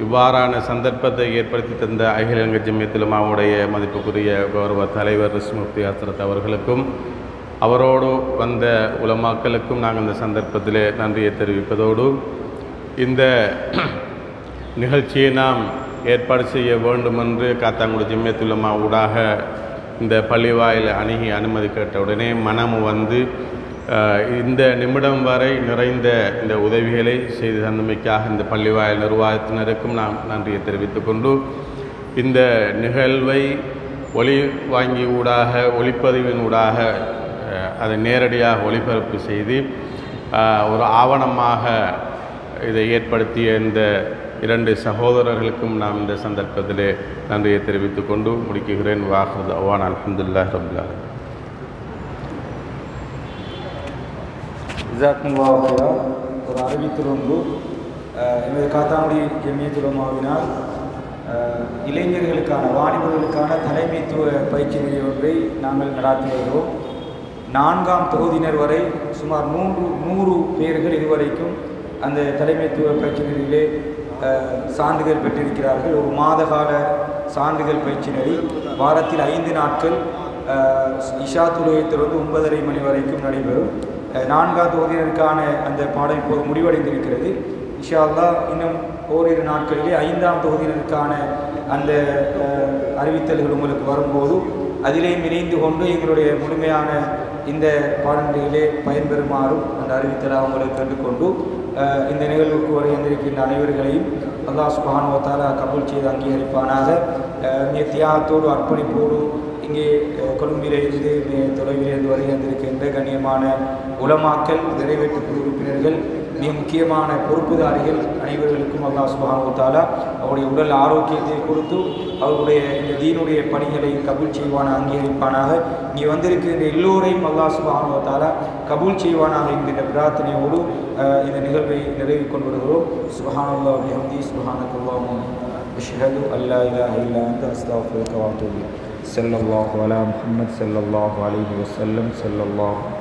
இவ்வாறான சந்தர்ப்பத்தை ஏற்படுத்தி தந்த அகில இலங்கை ஜமியத்துல் உலமாவுடைய மதிப்புக்குரிய கௌரவ தலைவர் ரிஸ்வி முஃப்தி ஹஸ்ரத் அவர்களுக்கும் அவரோடு வந்த உலமாக்களுக்கும் நாங்கள் இந்த சந்தர்ப்பத்திலே நன்றியை தெரிவிப்பதோடு, இந்த நிகழ்ச்சியை நாம் ஏற்பாடு செய்ய வேண்டும் என்று காத்தாங்குடி ஜமியத்துல் உலமா ஊடாக இந்த பள்ளிவாயில் அணுகி அனுமதி கேட்டவுடனே மனம் வந்து இந்த நிமிடம் வரை நிறைந்த இந்த உதவிகளை செய்து தந்தமைக்காக இந்த பள்ளிவாயில் நிர்வாகத்தினருக்கும் நாம் நன்றியை தெரிவித்துக் கொண்டு, இந்த நிகழ்வை ஒளி வாங்கி ஊடாக, ஒளிப்பதிவின் ஊடாக அதை நேரடியாக ஒளிபரப்பு செய்து ஒரு ஆவணமாக இதை ஏற்படுத்திய இந்த இரண்டு சகோதரர்களுக்கும் நாம் இந்த சந்தர்ப்பத்திலே நன்றியை தெரிவித்துக் கொண்டு முடிக்குகிறேன். வாஹிரு தஅவானா அல்ஹம்துலில்லாஹி ரப்பில் ஆலமீன். ஜஸாக்குமுல்லாஹு ஹைரா. ஒரு அறிவித்தல் ஒன்று எமது காத்தாங்குடி ஜமியத்துல் உலமாவினால் இளைஞர்களுக்கான, வாலிபர்களுக்கான தலைமைத்துவ பயிற்சி நிலையம் ஒன்றை நாங்கள் நடாத்தி வருகிறோம். 4ஆம் தொகுதியினர் வரை சுமார் 100 பேர்கள் இதுவரைக்கும் அந்த தலைமைத்துவ பயிற்சி நிலையிலே சான்றிதழ் பெற்றிருக்கிறார்கள். ஒரு மாத கால சான்றிதழ் பயிற்சி நெறி வாரத்தில் 5 நாட்கள் இஷா தொழுகையிலிருந்து 9:30 மணி வரைக்கும் நடைபெறும். 4ஆம் தொகுதியினருக்கான அந்த பாடம் இப்போது முடிவடைந்திருக்கிறது. இன்ஷா அல்லாஹ் இன்னும் ஓரிரு நாட்களிலே 5ஆம் தொகுதியினருக்கான அந்த அறிவித்தல்கள் உங்களுக்கு வரும்போது அதிலேயும் இணைந்து கொண்டு எங்களுடைய முழுமையான இந்த பாடநெறியிலே பயன்பெறுமாறும் அந்த அறிவித்தலாக உங்களுக்கு கேட்டுக்கொண்டு இந்த நிகழ்வுக்கு வருகின்றிருக்கின்ற அனைவர்களையும் அல்லாஹ் சுப்ஹானஹு வ தஆலா கபூல் செய்து அங்கீகரிப்பானாக. தியாகத்தோடு அர்ப்பணிப்போடு இங்கே கொழும்பிலிருந்து தொலைவிலிருந்து வருகின்றிருக்கின்ற கண்ணியமான உலமாக்கள், நிறைவேற்று குழு உறுப்பினர்கள், மிக முக்கியமான பொறுப்புதாரிகள் அனைவர்களுக்கும் அல்லாஹ் சுப்ஹானஹு வ தஆலா அவருடைய உடல் ஆரோக்கியத்தை கொடுத்து அவருடைய இந்த தீனுடைய பணிகளை கபூல் செய்வானாக, அங்கீகரிப்பானாக. இங்கே வந்திருக்கின்ற எல்லோரையும் அல்லாஹ் சுப்ஹானஹு வ தஆலா கபூல் செய்வானாக என்கின்ற பிரார்த்தனையோடு இந்த நிகழ்வை நிறைவு கொண்டு வருகிறோம். சுப்ஹானல்லாஹ் வ பிஹம்திஹி சுப்ஹானக்கல்லாஹும்ம அஷ்ஹது அல்லா இலாஹ இல்லா அன்த அஸ்தக்ஃபிருக வ அத்தூபு இலைக். ஸல்லல்லாஹு அலா முஹம்மத் ஸல்லல்லாஹு அலைஹி வஸல்லம் ஸல்லல்லாஹு